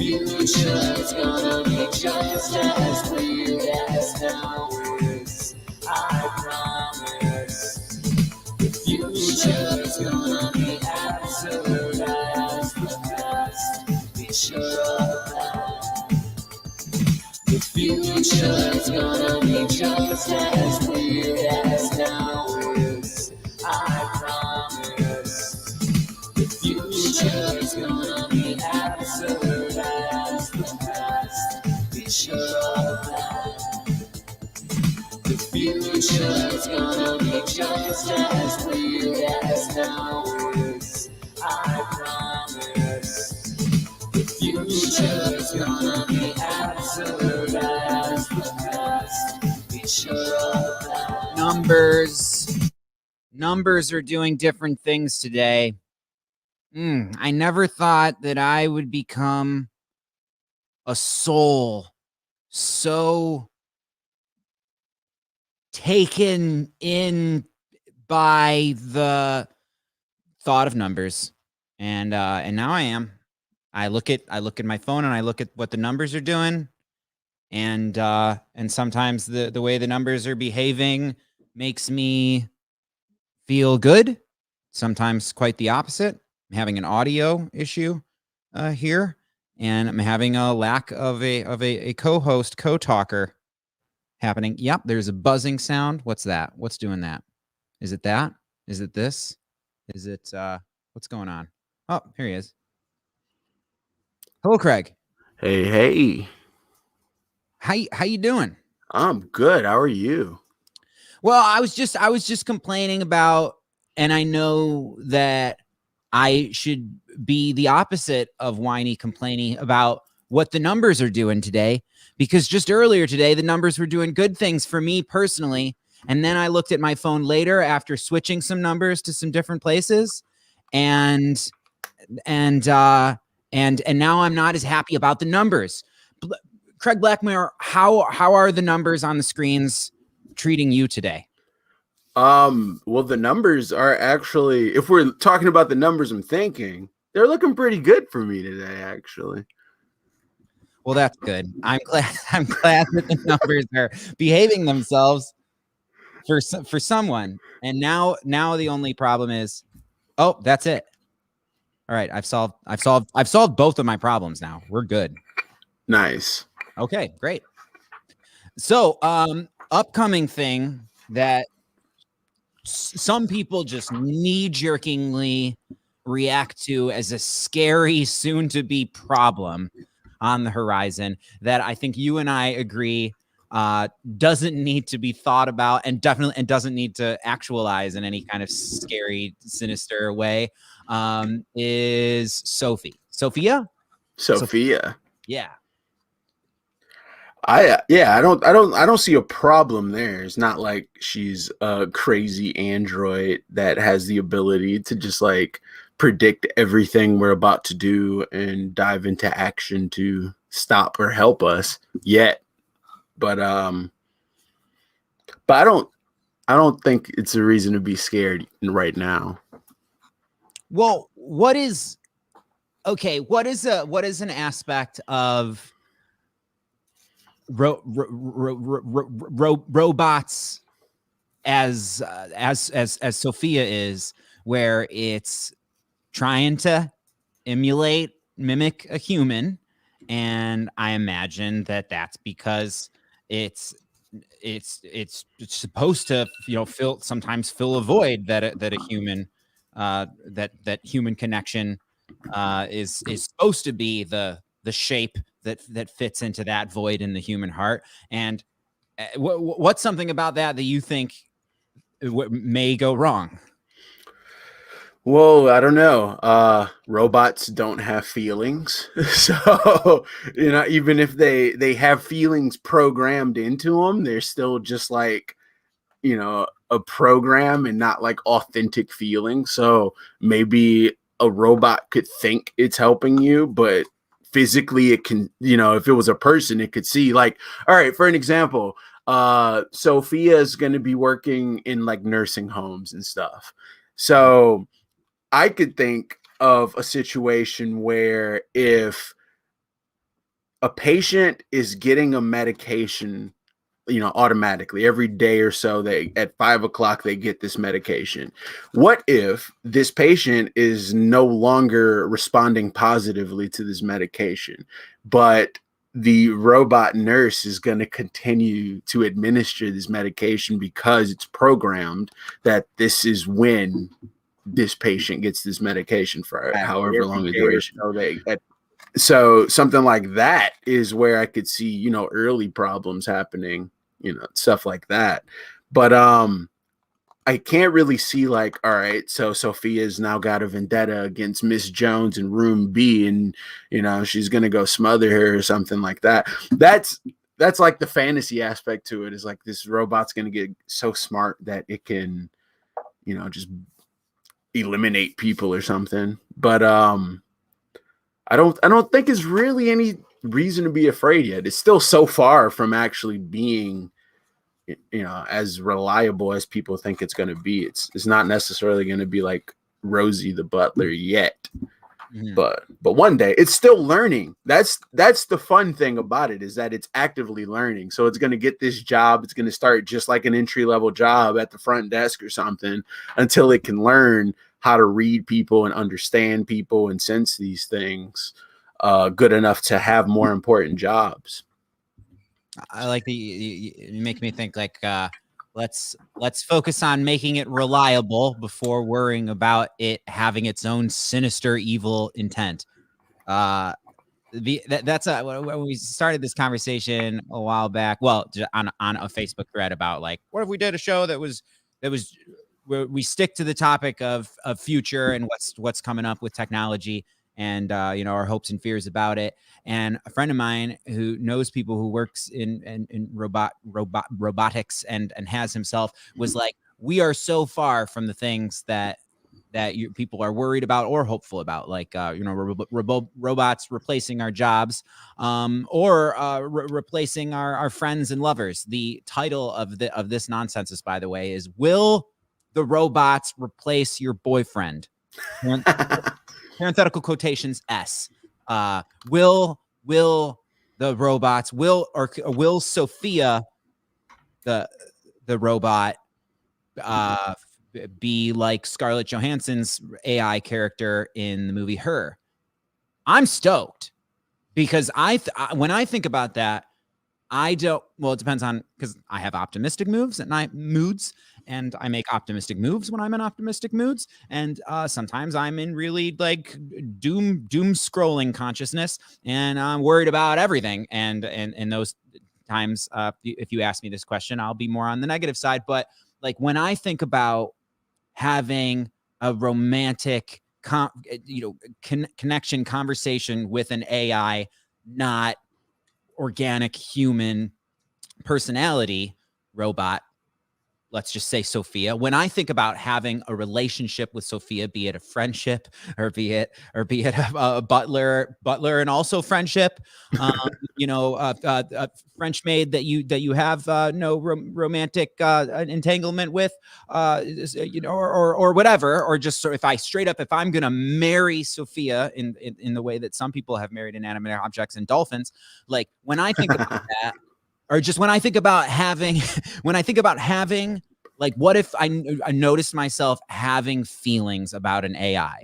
future's gonna be just as weird as now is. I promise. The future's gonna be absurd as the past. Be sure of that. The future's gonna be just as weird as now is. I promise. The future's gonna be absurd as the past. Be sure of that. The future's gonna be just as weird as now is. I promise. The future's gonna be absurd as the past. Be sure of that. Numbers are doing different things today. I never thought that I would become a soul so taken in by the thought of numbers, and now I am. I look at my phone and I look at what the numbers are doing, and sometimes the way the numbers are behaving makes me feel good. Sometimes quite the opposite. I'm having an audio issue here, and I'm having a lack of a co-host, co-talker happening. Yep, there's a buzzing sound. What's that? What's doing that? Is it that? Is it this? Is it what's going on? Oh, here he is. Hello, Craig. Hey. How you doing? I'm good. How are you? Well, I was just complaining about, and I know that I should be the opposite of whiny complaining about what the numbers are doing today, because just earlier today, the numbers were doing good things for me personally. And then I looked at my phone later after switching some numbers to some different places, and now I'm not as happy about the numbers. Craig Blackmore, how are the numbers on the screens treating you today? Well, the numbers are actually, if we're talking about the numbers I'm thinking, they're looking pretty good for me today, actually. Well, that's good. I'm glad that the numbers are behaving themselves for someone. And now the only problem is, oh, that's it. All right, I've solved both of my problems now. We're good. Nice. Okay, great. So, upcoming thing that some people just knee-jerkingly react to as a scary soon-to-be problem on the horizon that I think you and I agree doesn't need to be thought about, and doesn't need to actualize in any kind of scary, sinister way, is Sophia. Yeah. I don't see a problem there. It's not like she's a crazy android that has the ability to just like predict everything we're about to do and dive into action to stop or help us yet. But I don't think it's a reason to be scared right now. Well, what is an aspect of robots as Sophia is, where it's trying to mimic a human, and I imagine that that's because it's supposed to sometimes fill a void that a human that human connection is supposed to be the shape that fits into that void in the human heart. And what's something about that you think may go wrong? Well, I don't know. Robots don't have feelings. So, even if they have feelings programmed into them, they're still just like, a program and not like authentic feelings. So maybe a robot could think it's helping you, but physically it can, if it was a person, it could see like, all right, for an example, Sophia is going to be working in like nursing homes and stuff. So I could think of a situation where if a patient is getting a medication, automatically every day or so. They at 5 o'clock they get this medication. What if this patient is no longer responding positively to this medication, but the robot nurse is going to continue to administer this medication because it's programmed that this is when this patient gets this medication for however long the duration. So something like that is where I could see, early problems happening, stuff like that. But I can't really see like, all right, so Sophia's now got a vendetta against Miss Jones in room B, and she's gonna go smother her or something like that. That's like the fantasy aspect to it, is like this robot's gonna get so smart that it can, just eliminate people or something. But I don't think it's really any reason to be afraid yet. It's still so far from actually being, as reliable as people think it's going to be. It's not necessarily going to be like Rosie the butler yet. Mm-hmm. But one day it's still learning. That's the fun thing about it, is that it's actively learning. So it's going to get this job. It's going to start just like an entry-level job at the front desk or something, until it can learn how to read people and understand people and sense these things good enough to have more important jobs. I like you make me think like, let's focus on making it reliable before worrying about it having its own sinister, evil intent. That's when we started this conversation a while back. Well, on a Facebook thread about like, what if we did a show that was where we stick to the topic of future and what's coming up with technology, and our hopes and fears about it. And a friend of mine who knows people who works in robotics and has himself was like, we are so far from the things that people are worried about or hopeful about, like robots replacing our jobs, or replacing our friends and lovers. The title of this Nonsensus, by the way, is "Will the robots replace your boyfriend?" Parenthetical quotations S. Will the robots will Sophia the robot be like Scarlett Johansson's AI character in the movie Her? I'm stoked, because when I think about that, it depends on, because I have optimistic moods, and I make optimistic moves when I'm in optimistic moods, and sometimes I'm in really like doom scrolling consciousness, and I'm worried about everything. And in those times, if you ask me this question, I'll be more on the negative side. But like when I think about having a romantic connection, conversation with an AI, not organic human personality robot, let's just say Sophia. When I think about having a relationship with Sophia, be it a friendship or be it a butler and also friendship, a French maid that you have no romantic entanglement with, or whatever, or just if I'm gonna marry Sophia in the way that some people have married inanimate objects and dolphins, like when I think about that. Or just when I think about having, like, what if I noticed myself having feelings about an AI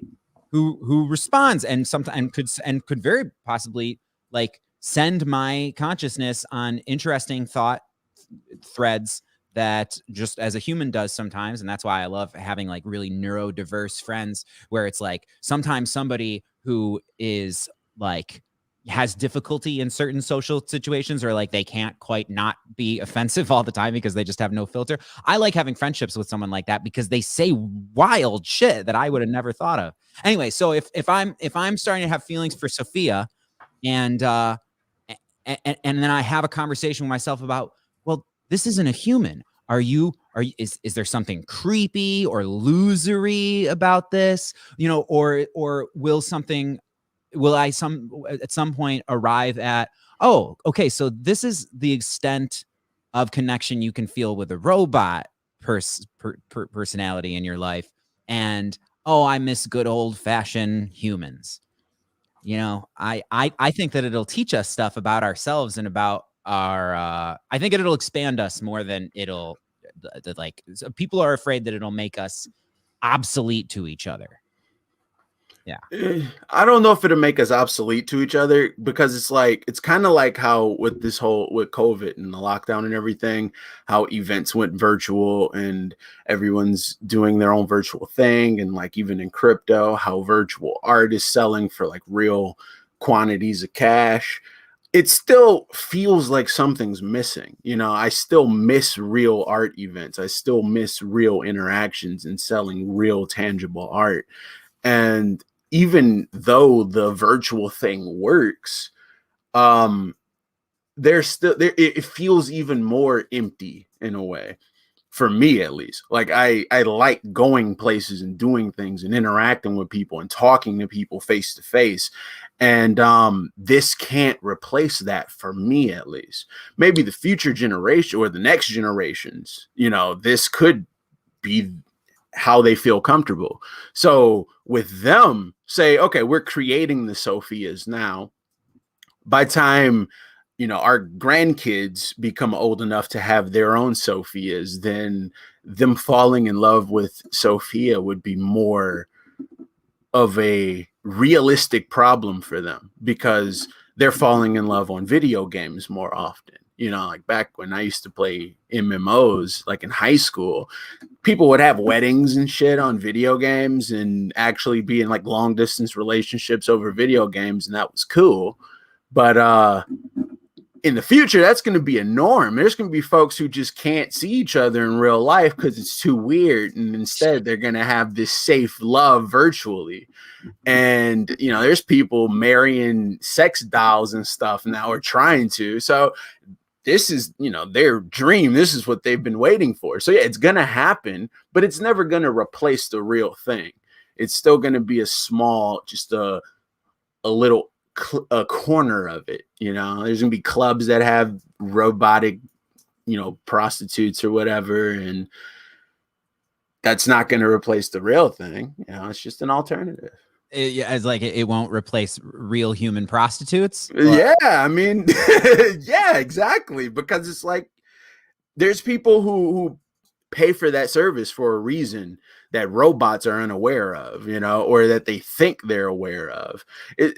who responds and sometimes could very possibly like send my consciousness on interesting thought threads that just as a human does sometimes. And that's why I love having like really neurodiverse friends, where it's like sometimes somebody who is like has difficulty in certain social situations, or like they can't quite not be offensive all the time because they just have no filter. I like having friendships with someone like that because they say wild shit that I would have never thought of. Anyway, so if I'm starting to have feelings for Sophia, and then I have a conversation with myself about, well, this isn't a human. Is there something creepy or losery about this? Or will I at some point arrive at, oh, okay, so this is the extent of connection you can feel with a robot personality in your life, and oh, I miss good old fashioned humans. You know, I think that it'll teach us stuff about ourselves and about our I think it'll expand us more than it'll like so people are afraid that it'll make us obsolete to each other. Yeah. I don't know if it'll make us obsolete to each other, because it's kind of like how with this whole with COVID and the lockdown and everything, how events went virtual and everyone's doing their own virtual thing, and like even in crypto, how virtual art is selling for like real quantities of cash. It still feels like something's missing. You know, I still miss real art events. I still miss real interactions and selling real tangible art. And even though the virtual thing works, there's still there it feels even more empty in a way, for me at least. Like I like going places and doing things and interacting with people and talking to people face to face. And this can't replace that, for me at least. Maybe the future generation or the next generations, you know, this could be how they feel comfortable. So with them, say, okay, we're creating the Sophias now. By time, you know, our grandkids become old enough to have their own Sophias, then them falling in love with Sophia would be more of a realistic problem for them, because they're falling in love on video games more often. You know, like back when I used to play MMOs, like in high school, people would have weddings and shit on video games and actually be in like long distance relationships over video games, and that was cool. But in the future, that's going to be a norm. There's going to be folks who just can't see each other in real life because it's too weird, and instead they're going to have this safe love virtually. And you know, there's people marrying sex dolls and stuff now, or trying to. So this is, you know, their dream. This is what they've been waiting for. So yeah, it's going to happen, but it's never going to replace the real thing. It's still going to be a small, just a little a corner of it. You know, there's going to be clubs that have robotic, you know, prostitutes or whatever. And that's not going to replace the real thing. You know, it's just an alternative. As like it won't replace real human prostitutes. Yeah, I mean, yeah, exactly. Because it's like there's people who pay for that service for a reason that robots are unaware of, you know, or that they think they're aware of.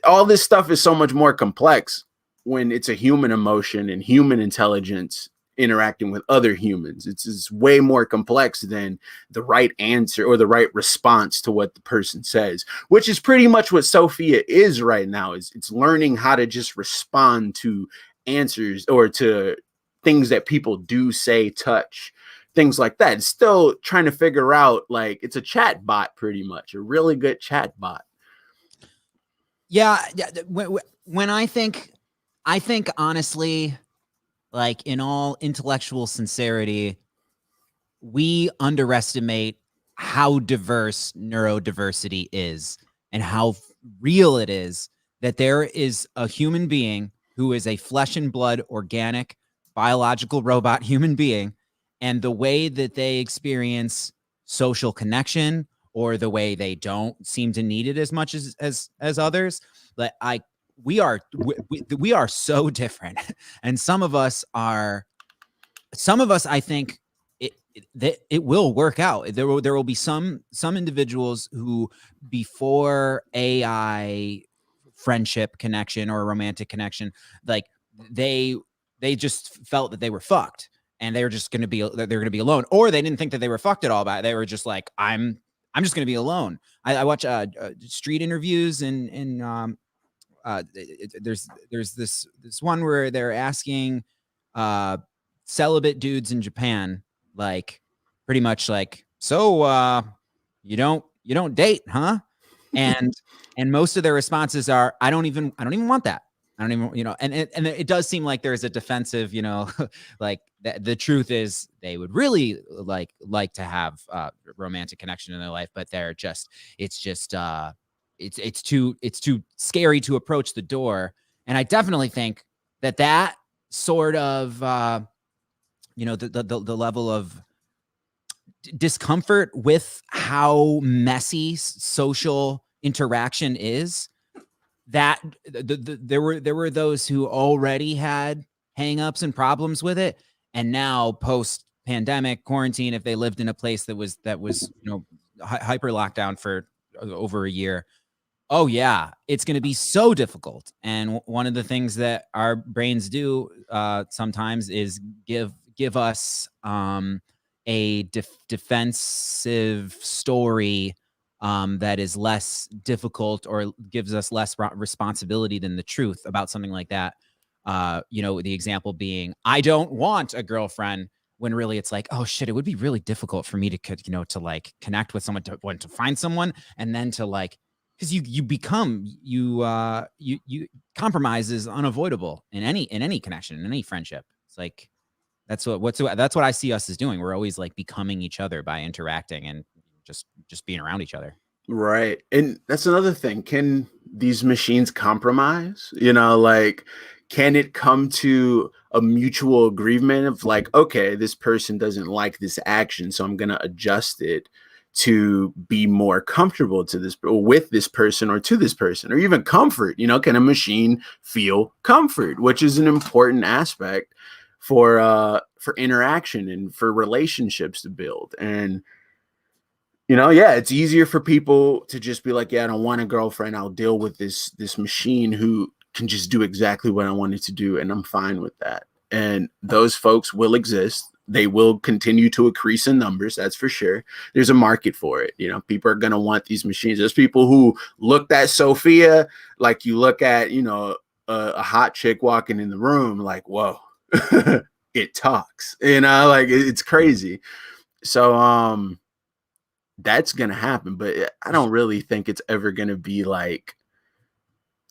All this stuff is so much more complex when it's a human emotion and human intelligence interacting with other humans. It's way more complex than the right answer or the right response to what the person says, which is pretty much what Sophia is right now. Is it's learning how to just respond to answers or to things that people do say, touch, things like that. It's still trying to figure out, like, it's a chat bot, pretty much a really good chat bot. Yeah. When I think honestly, like in all intellectual sincerity, we underestimate how diverse neurodiversity is and how real it is that there is a human being who is a flesh and blood, organic, biological robot human being, and the way that they experience social connection or the way they don't seem to need it as much as others. Like we are so different, and some of us, I think it will work out. There will be some individuals who, before AI friendship connection or romantic connection, like they just felt that they were fucked and they were just going to be alone, or they didn't think that they were fucked at all. But they were just like, I'm just going to be alone. I watch street interviews and there's this one where they're asking celibate dudes in Japan, like pretty much like, so you don't date, huh? And most of their responses are, I don't even want that. I don't even, you know, and it does seem like there's a defensive, you know, like the truth is they would really like to have romantic connection in their life, but it's too scary to approach the door. And I definitely think that sort of you know, the level of discomfort with how messy social interaction is that there were those who already had hangups and problems with it, and now post pandemic quarantine, if they lived in a place that was hyper lockdown for over a year, oh yeah, it's going to be so difficult. And one of the things that our brains do sometimes is give us a defensive story that is less difficult or gives us less responsibility than the truth about something like that. The example being, I don't want a girlfriend, when really it's like, oh shit, it would be really difficult for me to like connect with someone, to find someone, and then to like, because you compromise is unavoidable in any connection, in any friendship. It's like that's what I see us as doing. We're always like becoming each other by interacting and just being around each other. Right. And that's another thing. Can these machines compromise? Like, can it come to a mutual agreement of like, okay, this person doesn't like this action, so I'm going to adjust it to be more comfortable to this or with this person or to this person, or even comfort? Can a machine feel comfort, which is an important aspect for interaction and for relationships to build. And yeah, it's easier for people to just be like, yeah, I don't want a girlfriend. I'll deal with this machine who can just do exactly what I wanted to do, and I'm fine with that. And those folks will exist. They will continue to increase in numbers, that's for sure. There's a market for it. People are going to want these machines. There's people who looked at Sophia like you look at, a hot chick walking in the room, like, whoa, it talks, like it's crazy. So, that's going to happen, but I don't really think it's ever going to be like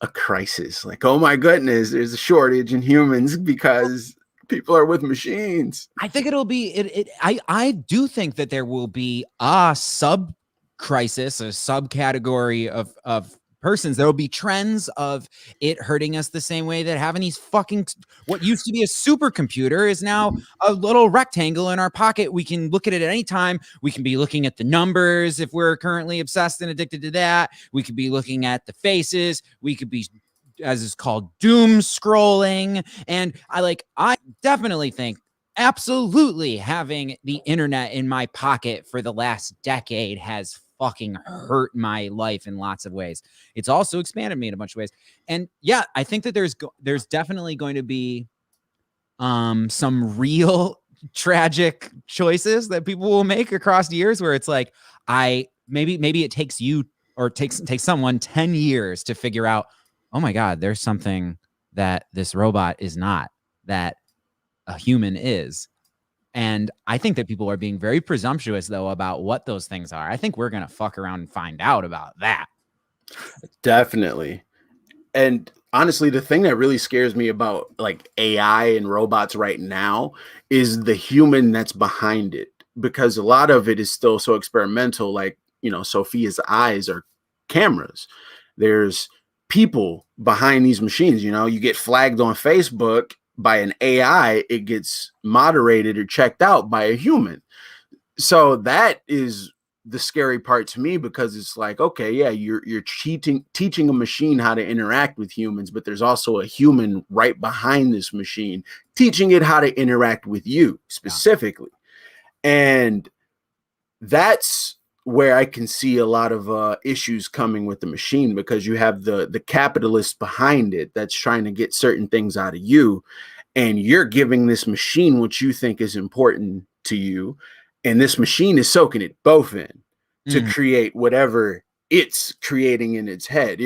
a crisis. Like, oh my goodness, there's a shortage in humans because people are with machines. I think it'll be I do think that there will be a sub crisis, a subcategory of persons. There will be trends of it hurting us the same way that having these fucking, what used to be a supercomputer is now a little rectangle in our pocket. We can look at it at any time. We can be looking at the numbers if we're currently obsessed and addicted to that. We could be looking at the faces. We could be, as is called, doom scrolling. And I definitely think absolutely having the internet in my pocket for the last decade has fucking hurt my life in lots of ways. It's also expanded me in a bunch of ways. And yeah, I think that there's definitely going to be some real tragic choices that people will make across years, where it's like, maybe it takes you, or takes someone 10 years to figure out, oh my God, there's something that this robot is not, that a human is. And I think that people are being very presumptuous, though, about what those things are. I think we're going to fuck around and find out about that. Definitely. And honestly, the thing that really scares me about like AI and robots right now is the human that's behind it, because a lot of it is still so experimental. Like, Sophia's eyes are cameras. There's people behind these machines. You get flagged on Facebook by an AI, it gets moderated or checked out by a human. So that is the scary part to me, because it's like, okay, yeah, you're teaching a machine how to interact with humans, but there's also a human right behind this machine teaching it how to interact with you specifically. Yeah. And that's where I can see a lot of issues coming with the machine, because you have the capitalist behind it that's trying to get certain things out of you, and you're giving this machine what you think is important to you, and this machine is soaking it both in to create whatever it's creating in its head,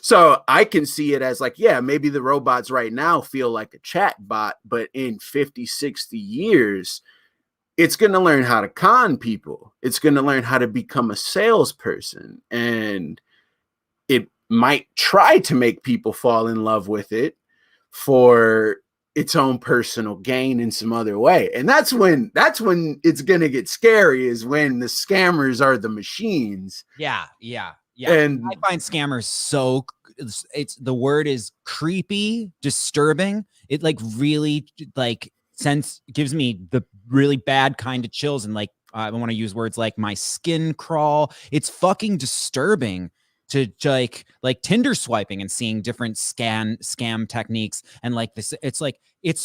So I can see it as like, yeah, maybe the robots right now feel like a chat bot, but in 50, 60 years, it's going to learn how to con people. It's going to learn how to become a salesperson, and it might try to make people fall in love with it for its own personal gain in some other way. And that's when it's going to get scary, is when the scammers are the machines. Yeah. And I find scammers so, it's the word is creepy, disturbing. It like really like gives me the really bad kind of chills, and like I want to use words like my skin crawl. It's fucking disturbing like Tinder swiping and seeing different scam techniques. And like this, it's like, it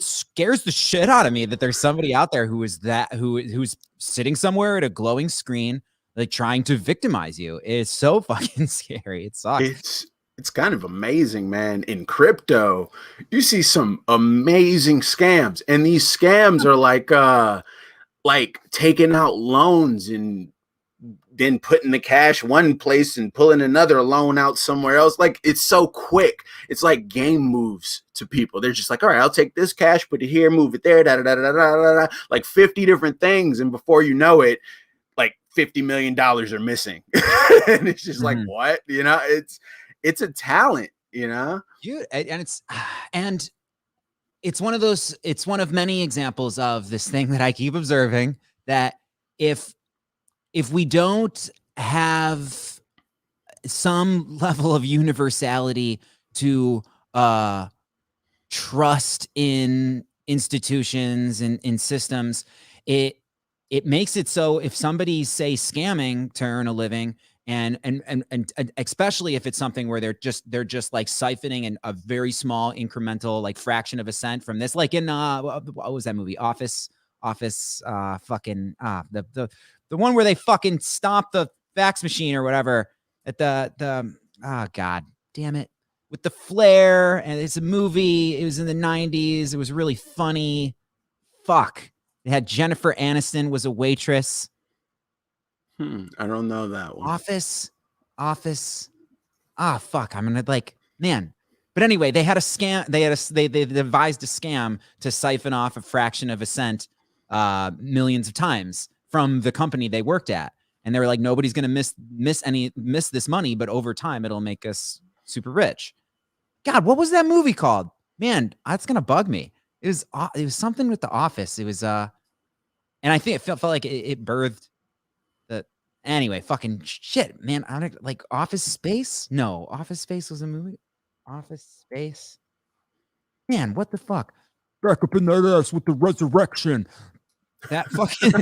scares the shit out of me that there's somebody out there who's sitting somewhere at a glowing screen, like trying to victimize you. It's so fucking scary. It sucks. It's kind of amazing, man. In crypto, you see some amazing scams, and these scams are like taking out loans and then putting the cash one place and pulling another loan out somewhere else. Like, it's so quick. It's like game moves to people. They're just like, all right, I'll take this cash, put it here, move it there, da da da da da da, like 50 different things, and before you know it, like $50 million are missing. And it's just like, what? You know, it's a talent, you know? Dude, and it's one of those, it's one of many examples of this thing that I keep observing, that if we don't have some level of universality to trust in institutions and in systems, it makes it so if somebody's, say, scamming to earn a living, and especially if it's something where they're just like siphoning a very small incremental, like, fraction of a cent from this, like in what was that movie, Office, fucking the one where they fucking stomp the fax machine or whatever at the god damn it, with the flare, and it's a movie, it was in the 90s, it was really funny. Fuck, it had Jennifer Aniston was a waitress. I don't know that one. Office. Fuck. I'm gonna, like, man. But anyway, they had a scam. They devised a scam to siphon off a fraction of a cent, millions of times from the company they worked at, and they were like, nobody's gonna miss this money, but over time it'll make us super rich. God, what was that movie called? Man, that's gonna bug me. It was something with The Office. It was and I think it felt like it birthed. Anyway, fucking shit, man. I don't, like, Office Space. No, Office Space was a movie. Office Space. Man, what the fuck? Back up in that ass with the resurrection. That fucking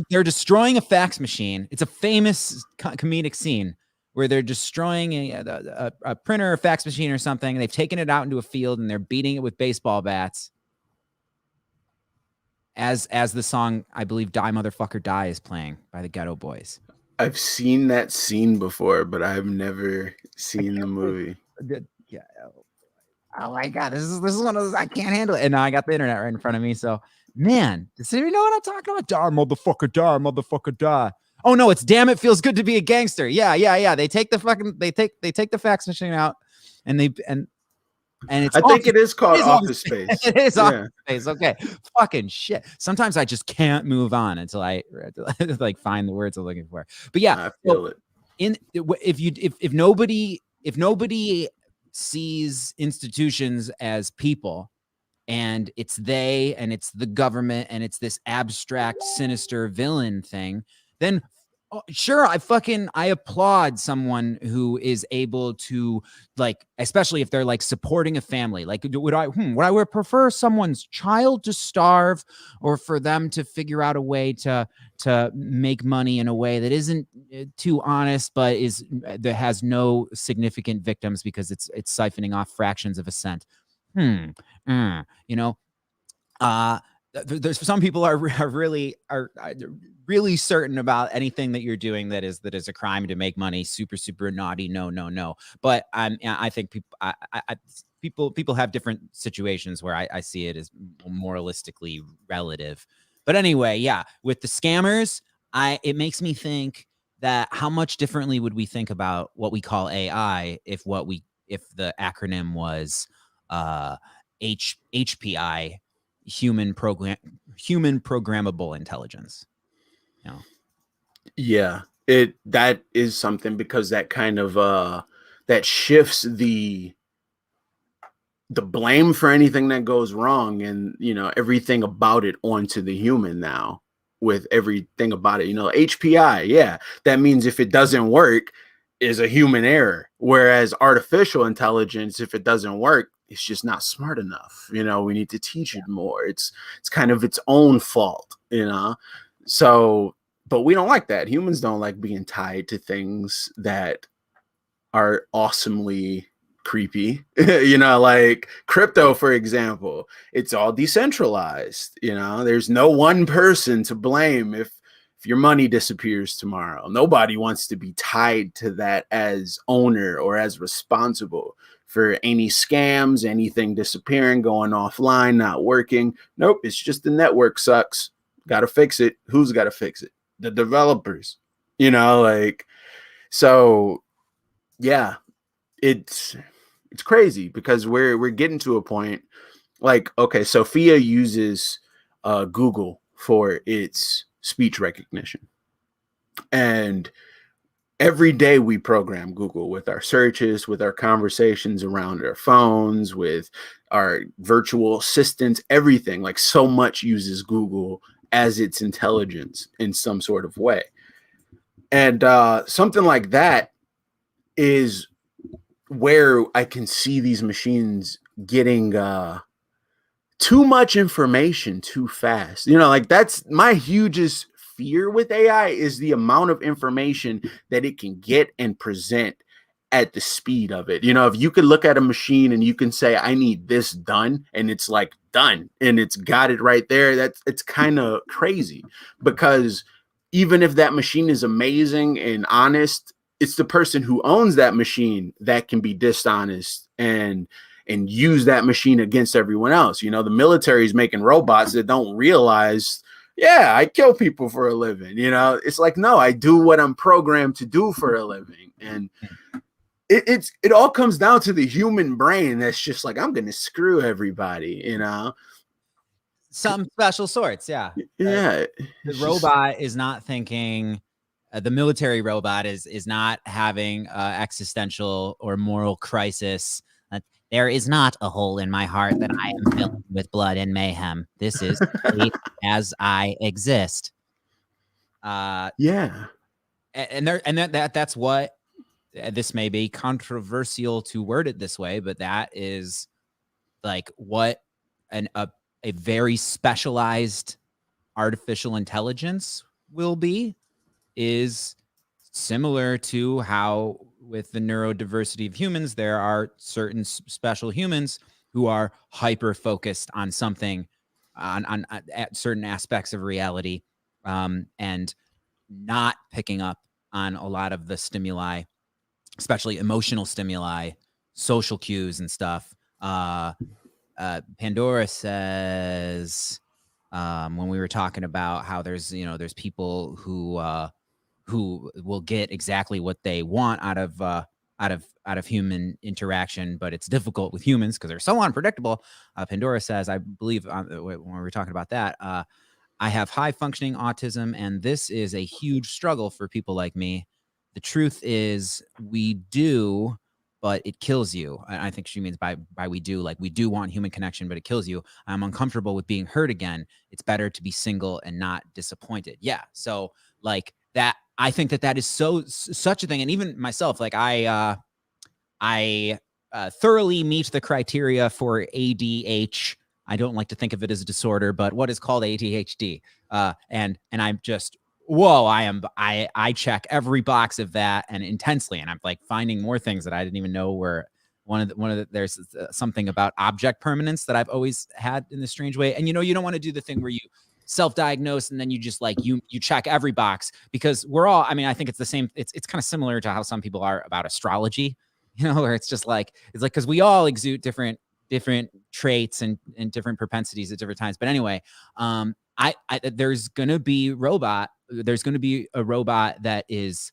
they're destroying a fax machine. It's a famous comedic scene where they're destroying a printer, or fax machine, or something. They've taken it out into a field and they're beating it with baseball bats. As the song, I believe, "Die Motherfucker Die" is playing by the Ghetto Boys. I've seen that scene before, but I've never seen the movie. Yeah. Oh my god, this is one of those, I can't handle it. And now I got the internet right in front of me. So, man, does anybody know what I'm talking about? Die, motherfucker, die, motherfucker, die. Oh no, it's "Damn It Feels Good to Be a Gangster." Yeah. They take the fucking they take the fax machine out, and it's, I think it is called Office Space. It is Office Space. Okay. Fucking shit. Sometimes I just can't move on until I like find the words I'm looking for. But yeah, I feel it. If nobody sees institutions as people, and it's they, and it's the government, and it's this abstract, sinister villain thing, then sure, I applaud someone who is able to, like, especially if they're like supporting a family. Like, would I prefer someone's child to starve, or for them to figure out a way to make money in a way that isn't too honest, but that has no significant victims because it's siphoning off fractions of a cent? You know, there's some people are really certain about anything that you're doing that is a crime to make money. Super naughty. No. But I think people have different situations where I see it as moralistically relative. But anyway, yeah, with the scammers, it makes me think that how much differently would we think about what we call AI if the acronym was HPI, human programmable intelligence. You know? Yeah, that is something, because that kind of that shifts the blame for anything that goes wrong, and everything about it onto the human now, with everything about it. HPI, yeah, that means if it doesn't work, is a human error, whereas artificial intelligence, if it doesn't work, it's just not smart enough. We need to teach it more. It's kind of its own fault. So, but we don't like that. Humans don't like being tied to things that are awesomely creepy. Like crypto, for example, it's all decentralized. There's no one person to blame if your money disappears tomorrow. Nobody wants to be tied to that as owner or as responsible for any scams, anything disappearing, going offline, not working. Nope, it's just the network sucks. Got to fix it. Who's got to fix it? The developers. Like, so yeah, it's crazy because we're getting to a point like, okay, Sophia uses Google for its speech recognition, and every day we program Google with our searches, with our conversations around our phones, with our virtual assistants, everything. Like, so much uses Google as its intelligence in some sort of way. And something like that is where I can see these machines getting too much information too fast. Like, that's my hugest fear with AI, is the amount of information that it can get and present at the speed of it. If you could look at a machine and you can say, I need this done, and it's like done and it's got it right there, it's kind of crazy, because even if that machine is amazing and honest, it's the person who owns that machine that can be dishonest and use that machine against everyone else. The military is making robots that don't realize, yeah, I kill people for a living. It's like, no, I do what I'm programmed to do for a living. And it all comes down to the human brain that's just like, I'm going to screw everybody. Some special sorts. Yeah. Yeah. The robot is not thinking, the military robot is not having existential or moral crisis. There is not a hole in my heart that I am filling with blood and mayhem. This is as I exist. Yeah. That's what, this may be controversial to word it this way, but that is like what a very specialized artificial intelligence will be, is similar to how with the neurodiversity of humans, there are certain special humans who are hyper focused on something, on at certain aspects of reality, and not picking up on a lot of the stimuli, especially emotional stimuli, social cues and stuff. Pandora says, when we were talking about how there's people who will get exactly what they want out of human interaction, but it's difficult with humans because they're so unpredictable. Pandora says, I believe when we were talking about that, I have high functioning autism, and this is a huge struggle for people like me. The truth is, we do, but it kills you. I think she means by we do, like, we do want human connection, but it kills you. I'm uncomfortable with being hurt again. It's better to be single and not disappointed. Yeah. So like that, I think that is such a thing. And even myself, like I thoroughly meet the criteria for ADH. I don't like to think of it as a disorder, but what is called ADHD. And I'm just, whoa, I check every box of that, and intensely. And I'm like finding more things that I didn't even know were there's something about object permanence that I've always had in this strange way. And, you don't want to do the thing where you self-diagnose and then you just like, you check every box, because we're all, I think it's the same. It's kind of similar to how some people are about astrology, where it's just like, because we all exude different traits and different propensities at different times. But anyway, there's going to be a robot that is,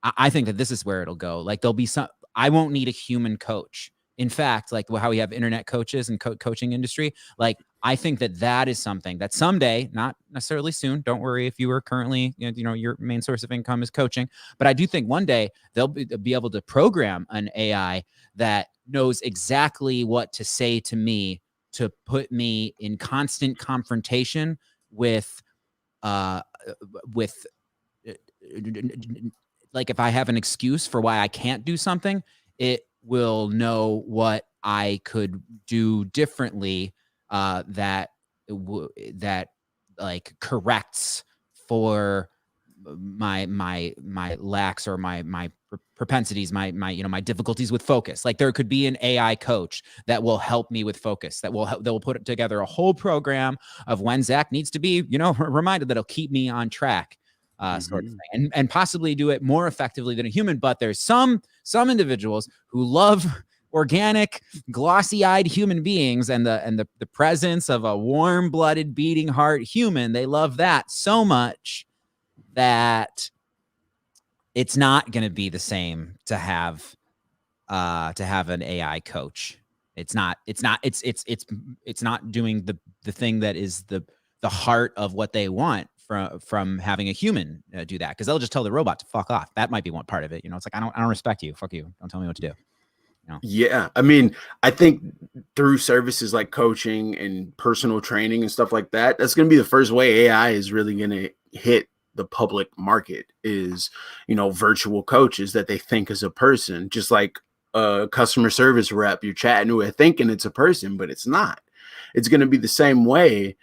I think that this is where it'll go. Like, there'll be I won't need a human coach. In fact, like how we have internet coaches and coaching industry, like, I think that is something that someday, not necessarily soon, don't worry if you are currently, your main source of income is coaching, but I do think one day they'll be able to program an AI that knows exactly what to say to me to put me in constant confrontation with like, if I have an excuse for why I can't do something, it will know what I could do differently, that like corrects for my lacks or my propensities, my difficulties with focus. Like there could be an AI coach that will help me with focus, that will put together a whole program of when Zach needs to be, reminded, that'll keep me on track. Sort of thing, and possibly do it more effectively than a human. But there's some individuals who love organic, glossy-eyed human beings and the presence of a warm-blooded, beating heart human. They love that so much that it's not going to be the same to have an AI coach. It's not doing the thing that is the heart of what they want from having a human do that, because they'll just tell the robot to fuck off. That might be one part of it. It's like, I don't respect you. Fuck you. Don't tell me what to do. Yeah. I mean, I think through services like coaching and personal training and stuff like that, that's going to be the first way AI is really going to hit the public market is, virtual coaches that they think is a person, just like a customer service rep you're chatting with thinking it's a person, but it's not. It's going to be the same way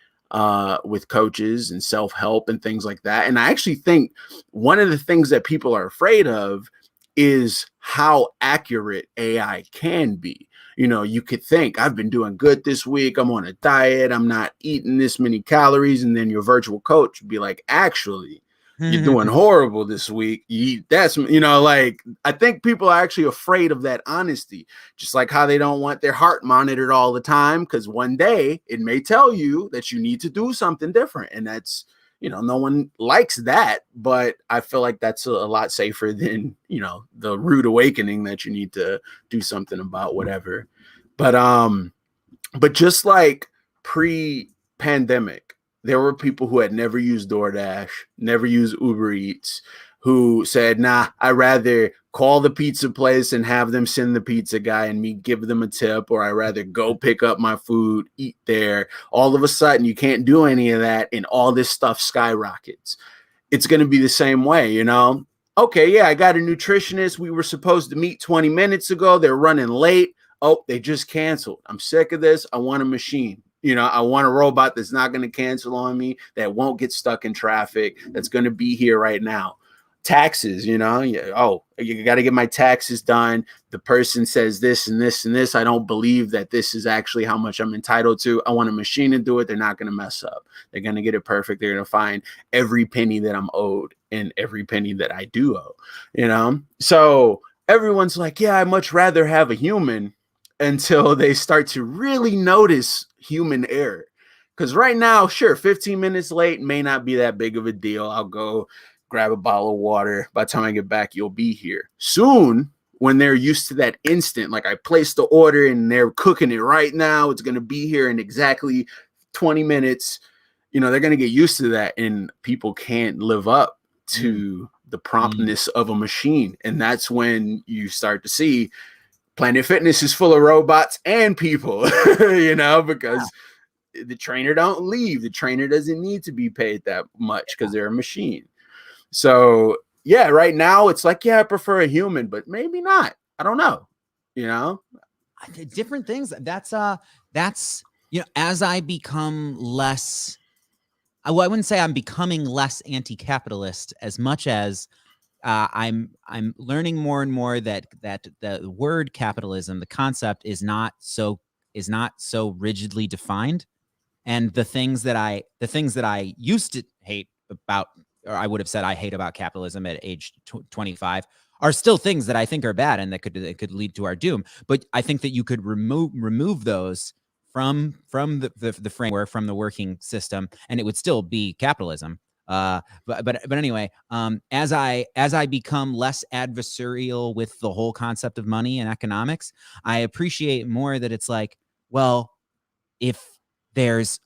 with coaches and self-help and things like that. And I actually think one of the things that people are afraid of is how accurate AI can be. You could think, I've been doing good this week, I'm on a diet, I'm not eating this many calories, and then your virtual coach would be like, actually, you're doing horrible this week. Like, I think people are actually afraid of that honesty, just like how they don't want their heart monitored all the time, because one day it may tell you that you need to do something different. And that's, no one likes that, but I feel like that's a lot safer than, the rude awakening that you need to do something about whatever. But just like pre-pandemic, there were people who had never used DoorDash, never used Uber Eats, who said, nah, I'd rather call the pizza place and have them send the pizza guy and me give them a tip, or I'd rather go pick up my food, eat there. All of a sudden, you can't do any of that, and all this stuff skyrockets. It's going to be the same way, Okay, yeah, I got a nutritionist. We were supposed to meet 20 minutes ago. They're running late. Oh, they just canceled. I'm sick of this. I want a machine. I want a robot that's not going to cancel on me, that won't get stuck in traffic, that's going to be here right now. Taxes, you got to get my taxes done. The person says this and this and this. I don't believe that this is actually how much I'm entitled to. I want a machine to do it. They're not going to mess up. They're going to get it perfect. They're going to find every penny that I'm owed and every penny that I do owe, So everyone's like, yeah, I'd much rather have a human, until they start to really notice human error. Because right now, sure, 15 minutes late may not be that big of a deal. I'll go grab a bottle of water. By the time I get back, you'll be here. Soon, when they're used to that instant, like I placed the order and they're cooking it right now, it's going to be here in exactly 20 minutes. They're going to get used to that, and people can't live up to the promptness of a machine. And that's when you start to see Planet Fitness is full of robots and people, because the trainer don't leave. The trainer doesn't need to be paid that much because they're a machine. So yeah, right now it's like, yeah, I prefer a human, but maybe not. I don't know. Different things. That's as I become less, I wouldn't say I'm becoming less anti-capitalist as much as I'm learning more and more that the word capitalism, the concept, is not so rigidly defined, and the things that I used to hate about, or I would have said I hate about capitalism at age 25, are still things that I think are bad and that could lead to our doom. But I think that you could remove those from the framework, from the working system, and it would still be capitalism. But anyway, as I become less adversarial with the whole concept of money and economics, I appreciate more that it's like, well, if there's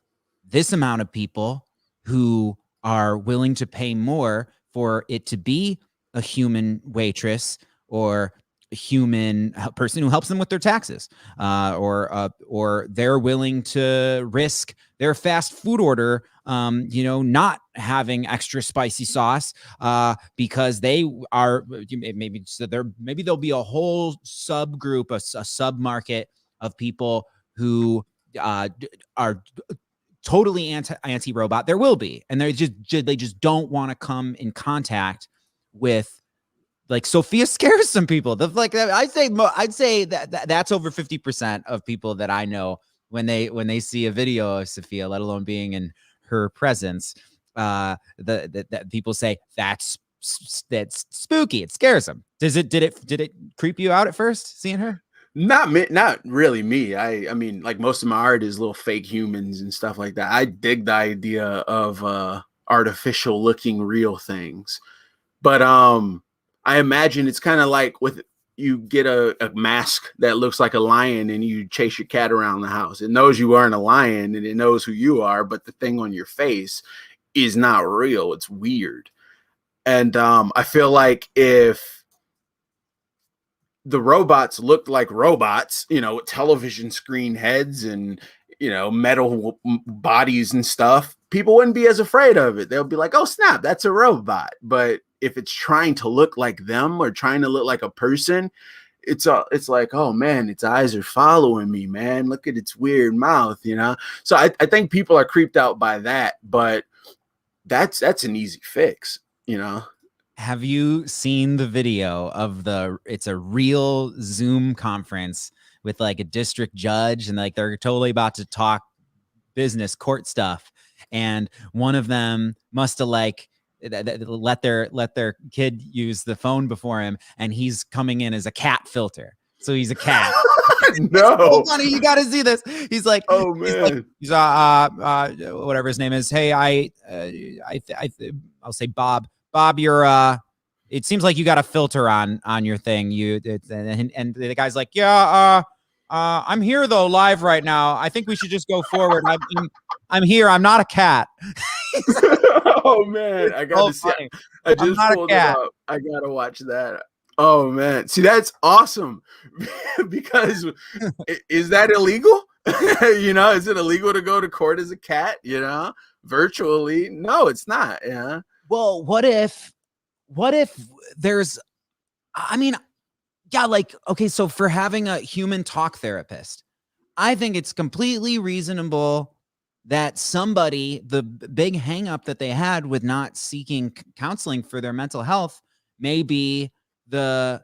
this amount of people who are willing to pay more for it to be a human waitress or a human person who helps them with their taxes, or they're willing to risk their fast food order, not having extra spicy sauce, because they are maybe there'll be a whole subgroup, a sub market of people who are totally anti-robot. There will be, and they just don't want to come in contact with. Like Sophia scares some people. Like I'd say that's over 50% of people that I know when they see a video of Sophia, let alone being in her presence. That people say that's spooky. It scares them. Did it creep you out at first seeing her? Not really me. I mean, like most of my art is little fake humans and stuff like that. I dig the idea of artificial looking real things. But I imagine it's kind of like with you get a mask that looks like a lion and you chase your cat around the house. It knows you aren't a lion and it knows who you are, but the thing on your face is not real. It's weird. And I feel like if the robots looked like robots, you know, with television screen heads and, you know, metal bodies and stuff, people wouldn't be as afraid of it. They'll be like, oh, snap, that's a robot. But if it's trying to look like them or trying to look like a person, it's like, oh man, its eyes are following me, man. Look at its weird mouth, you know? So I think people are creeped out by that, but that's an easy fix, you know? Have you seen the video of it's a real Zoom conference with like a district judge and like they're totally about to talk business court stuff. And one of them must have like let their kid use the phone before him. And he's coming in as a cat filter. So he's a cat. No, so funny. You got to see this. He's like, oh man, he's whatever his name is. Hey, I'll say Bob. Bob, you're it seems like you got a filter on your thing. And the guy's like, yeah, I'm here though, live right now. I think we should just go forward. I'm here. I'm not a cat. Oh man, I got to see. I just pulled it up. I gotta watch that. Oh man, see that's awesome because is that illegal? You know, is it illegal to go to court as a cat? You know, virtually? No, it's not. Yeah. Well, what if there's, I mean, yeah, like, okay, so for having a human talk therapist, I think it's completely reasonable that somebody, the big hang up that they had with not seeking counseling for their mental health may be the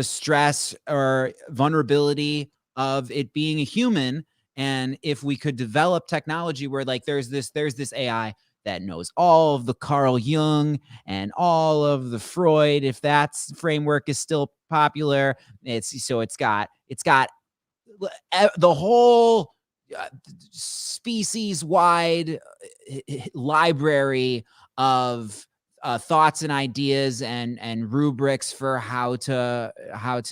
stress or vulnerability of it being a human. And if we could develop technology where like there's this AI that knows all of the Carl Jung and all of the Freud, if that framework is still popular, it's got the whole species-wide library of thoughts and ideas and rubrics for how to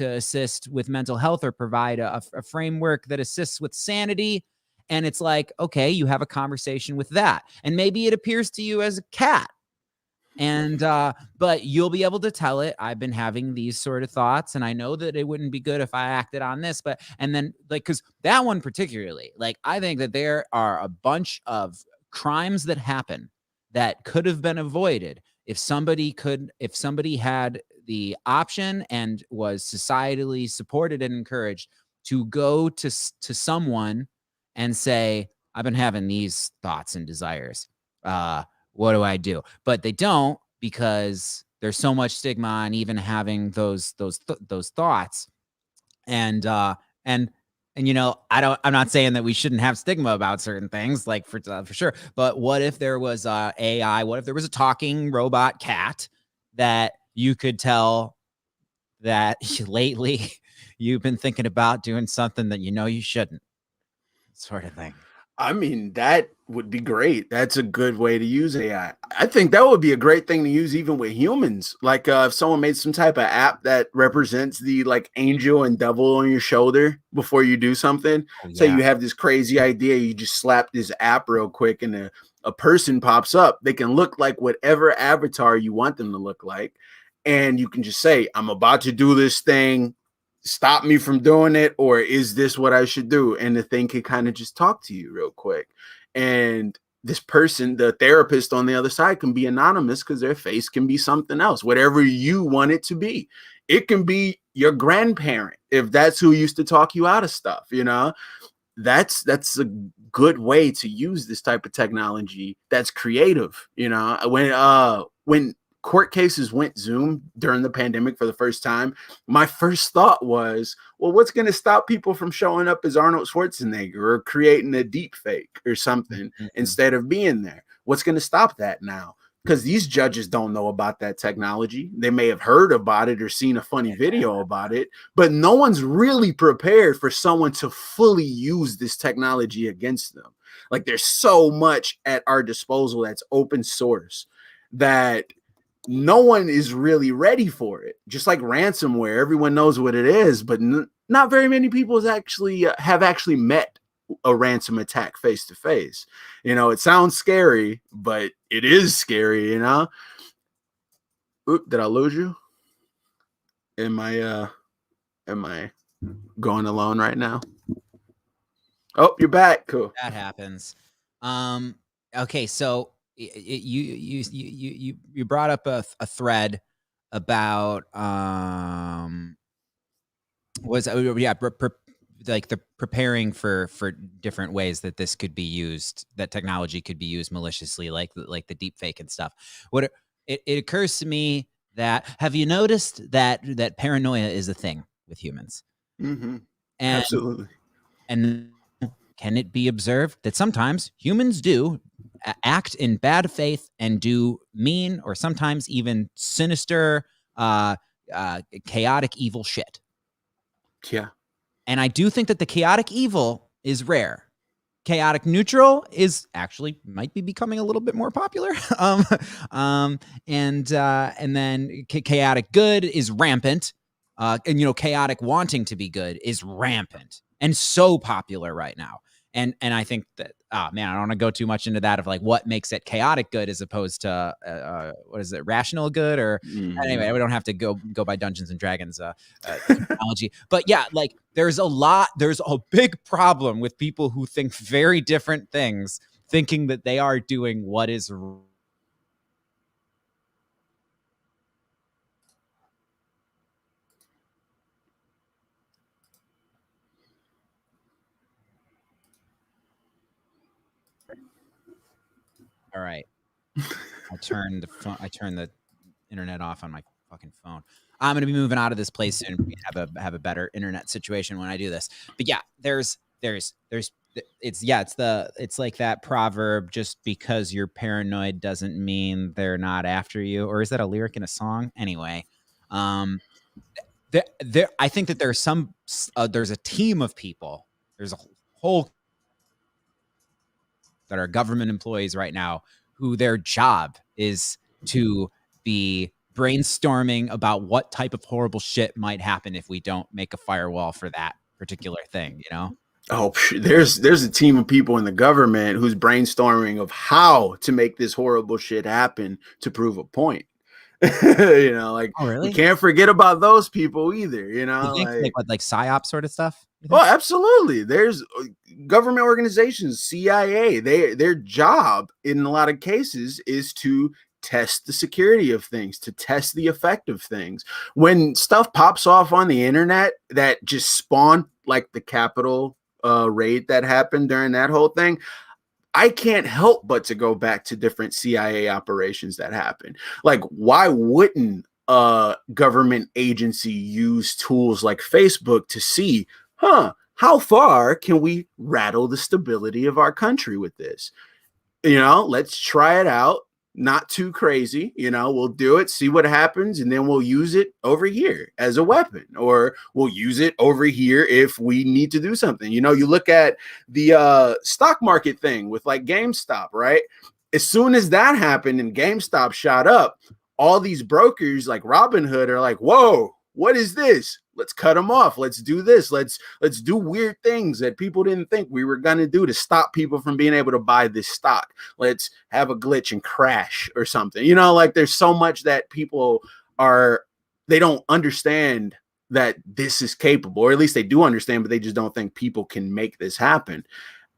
assist with mental health or provide a framework that assists with sanity. And it's like, okay, you have a conversation with that. And maybe it appears to you as a cat. And but you'll be able to tell it, I've been having these sort of thoughts, and I know that it wouldn't be good if I acted on this. But and then like, because that one particularly, like, I think that there are a bunch of crimes that happen that could have been avoided if somebody had the option and was societally supported and encouraged to go to someone and say, I've been having these thoughts and desires. What do I do? But they don't, because there's so much stigma on even having those thoughts. And you know, I'm not saying that we shouldn't have stigma about certain things, like for sure. But what if there was AI? What if there was a talking robot cat that you could tell that lately you've been thinking about doing something that you know you shouldn't, sort of thing? I mean, that would be great. That's a good way to use AI. I think that would be a great thing to use even with humans. Like if someone made some type of app that represents the like angel and devil on your shoulder before you do something. Oh, yeah. So you have this crazy idea, you just slap this app real quick and a person pops up. They can look like whatever avatar you want them to look like. And you can just say, I'm about to do this thing. Stop me from doing it, or is this what I should do? And the thing can kind of just talk to you real quick. And this person, the therapist on the other side, can be anonymous because their face can be something else, whatever you want it to be. It can be your grandparent if that's who used to talk you out of stuff, you know. That's a good way to use this type of technology that's creative. When court cases went Zoom during the pandemic for the first time, my first thought was, well, what's going to stop people from showing up as Arnold Schwarzenegger or creating a deep fake or something instead of being there? What's going to stop that now? Because these judges don't know about that technology. They may have heard about it or seen a funny video about it, but no one's really prepared for someone to fully use this technology against them. Like, there's so much at our disposal that's open source that no one is really ready for it. Just like ransomware, everyone knows what it is, but not very many people have actually met a ransom attack face to face. It sounds scary, but it is scary. Oop, did I lose you? Am I going alone right now? Oh, you're back. Cool. That happens. Okay, so you brought up a thread about like the preparing for different ways that this could be used, that technology could be used maliciously, like the deep fake and stuff. It occurs to me that, have you noticed that paranoia is a thing with humans? Mm-hmm. And, absolutely. And can it be observed that sometimes humans do act in bad faith and do mean or sometimes even sinister, chaotic, evil shit? Yeah. And I do think that the chaotic evil is rare. Chaotic neutral is actually might be becoming a little bit more popular. And then chaotic good is rampant. And chaotic wanting to be good is rampant and so popular right now. And I think that, man, I don't want to go too much into that of like what makes it chaotic good as opposed to what is it, rational good? Or anyway, we don't have to go by Dungeons and Dragons technology. But yeah, like there's a big problem with people who think very different things, thinking that they are doing what is all right. I turned the internet off on my fucking phone. I'm going to be moving out of this place soon. We have a better internet situation when I do this. But yeah, it's like that proverb, just because you're paranoid doesn't mean they're not after you. Or is that a lyric in a song? Anyway, I think that there's a team of people. There's a whole that are government employees right now who their job is to be brainstorming about what type of horrible shit might happen if we don't make a firewall for that particular thing, Oh, there's a team of people in the government who's brainstorming of how to make this horrible shit happen to prove a point. Like, oh, really? We can't forget about those people either. You think like psyop sort of stuff? Oh, absolutely. There's government organizations, CIA. Their job in a lot of cases is to test the security of things, to test the effect of things. When stuff pops off on the internet that just spawned, like the Capitol raid that happened during that whole thing, I can't help but to go back to different CIA operations that happened. Like, why wouldn't a government agency use tools like Facebook to see, how far can we rattle the stability of our country with this? Let's try it out. Not too crazy. We'll do it, see what happens, and then we'll use it over here as a weapon, or we'll use it over here if we need to do something. You look at the stock market thing with like GameStop, right? As soon as that happened and GameStop shot up, all these brokers like Robinhood are like, whoa, what is this? Let's cut them off. Let's do this. Let's do weird things that people didn't think we were going to do to stop people from being able to buy this stock. Let's have a glitch and crash or something. Like there's so much that people they don't understand that this is capable, or at least they do understand, but they just don't think people can make this happen.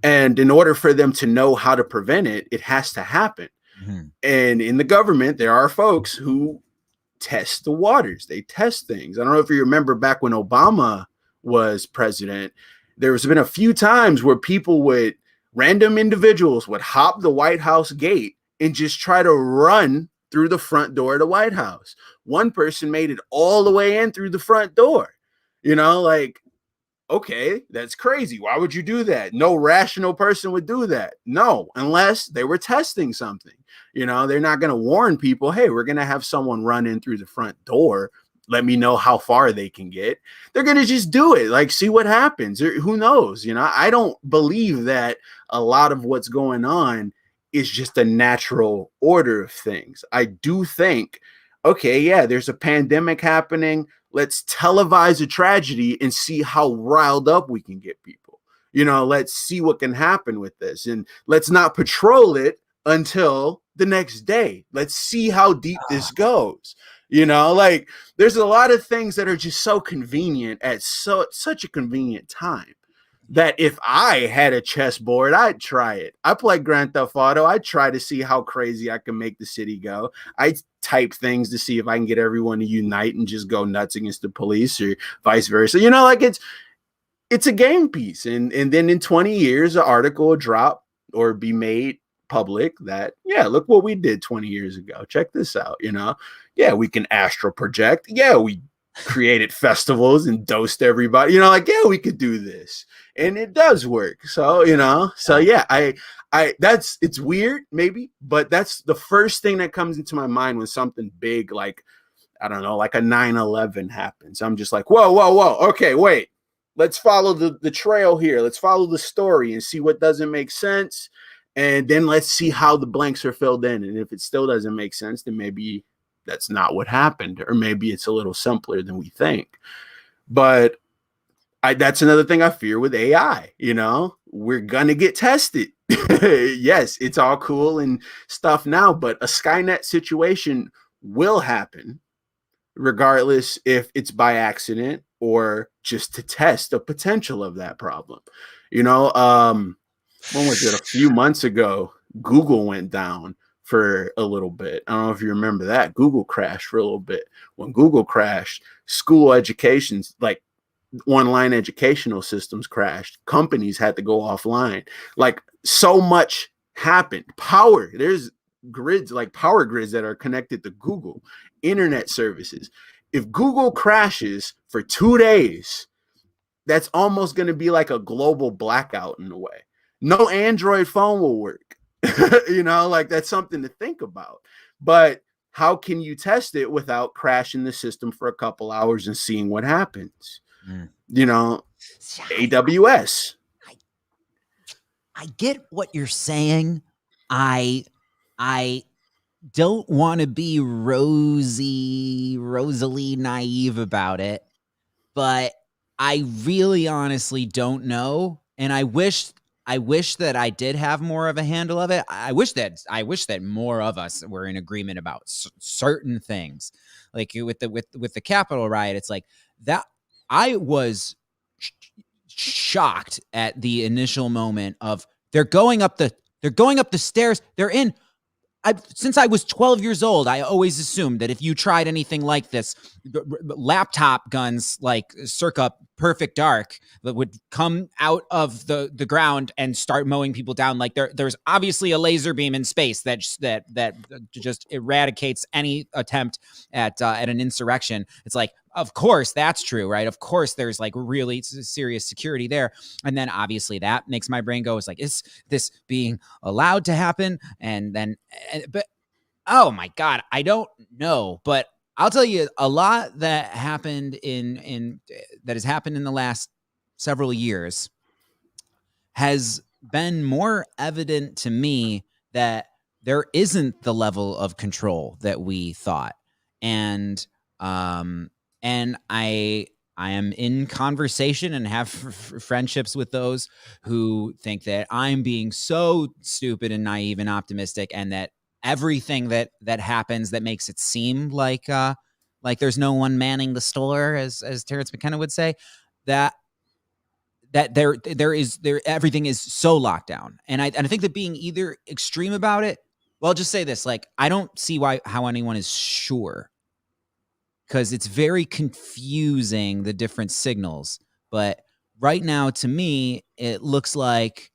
And in order for them to know how to prevent it, it has to happen. Mm-hmm. And in the government, there are folks who test the waters. They test things. I don't know if you remember back when Obama was president, there's been a few times where people would random individuals would hop the White House gate and just try to run through the front door of the White House. One person made it all the way in through the front door. Like, okay, that's crazy. Why would you do that? No rational person would do that. No, unless they were testing something. They're not going to warn people, hey, we're going to have someone run in through the front door. Let me know how far they can get. They're going to just do it. Like, see what happens. Who knows? I don't believe that a lot of what's going on is just a natural order of things. I do think, okay, yeah, there's a pandemic happening. Let's televise a tragedy and see how riled up we can get people. Let's see what can happen with this. And let's not patrol it until the next day. Let's see how deep this goes. Like, there's a lot of things that are just so convenient at such a convenient time that if I had a chessboard, I'd try it. I play Grand Theft Auto. I'd try to see how crazy I can make the city go. I type things to see if I can get everyone to unite and just go nuts against the police or vice versa. Like it's a game piece. And then in 20 years, an article will drop or be made public that, yeah, look what we did 20 years ago. Check this out. Yeah, we can astral project. Yeah, we created festivals and dosed everybody. Yeah, we could do this. And it does work. So, yeah, I it's weird maybe, but that's the first thing that comes into my mind when something big, like, I don't know, like a 9/11 happens. I'm just like, whoa. Okay, wait, let's follow the trail here. Let's follow the story and see what doesn't make sense. And then let's see how the blanks are filled in. And if it still doesn't make sense, then maybe that's not what happened, or maybe it's a little simpler than we think. But that's another thing I fear with AI. We're gonna get tested. Yes, it's all cool and stuff now, but a Skynet situation will happen regardless if it's by accident or just to test the potential of that problem. When was it? A few months ago, Google went down for a little bit. I don't know if you remember that. Google crashed for a little bit. When Google crashed, school education's like online educational systems crashed. Companies had to go offline. Like, so much happened. There's grids, like power grids that are connected to Google, internet services. If Google crashes for 2 days, that's almost going to be like a global blackout in a way. No Android phone will work. Like, that's something to think about. But how can you test it without crashing the system for a couple hours and seeing what happens? AWS. I get what you're saying. I don't want to be rosily naive about it, but I really honestly don't know. And I wish that I did have more of a handle of it. I wish that more of us were in agreement about certain things. Like with the Capitol riot, it's like that. I was shocked at the initial moment of they're going up the stairs. They're in. Since I was 12 years old, I always assumed that if you tried anything like this, laptop guns like circa Perfect Dark that would come out of the ground and start mowing people down. Like there's obviously a laser beam in space that just eradicates any attempt at an insurrection. It's like, of course that's true, right? Of course there's like really serious security there. And then obviously that makes my brain go, it's like, is this being allowed to happen? And then, but oh my God, I don't know. But I'll tell you a lot that happened that has happened in the last several years has been more evident to me that there isn't the level of control that we thought. And I am in conversation and have friendships with those who think that I'm being so stupid and naive and optimistic, and that everything that happens that makes it seem like there's no one manning the store, as Terrence McKenna would say, that there everything is so locked down. And I think that being either extreme about it, well, I'll just say this, like, I don't see how anyone is sure, because it's very confusing, the different signals. But right now, to me, it looks like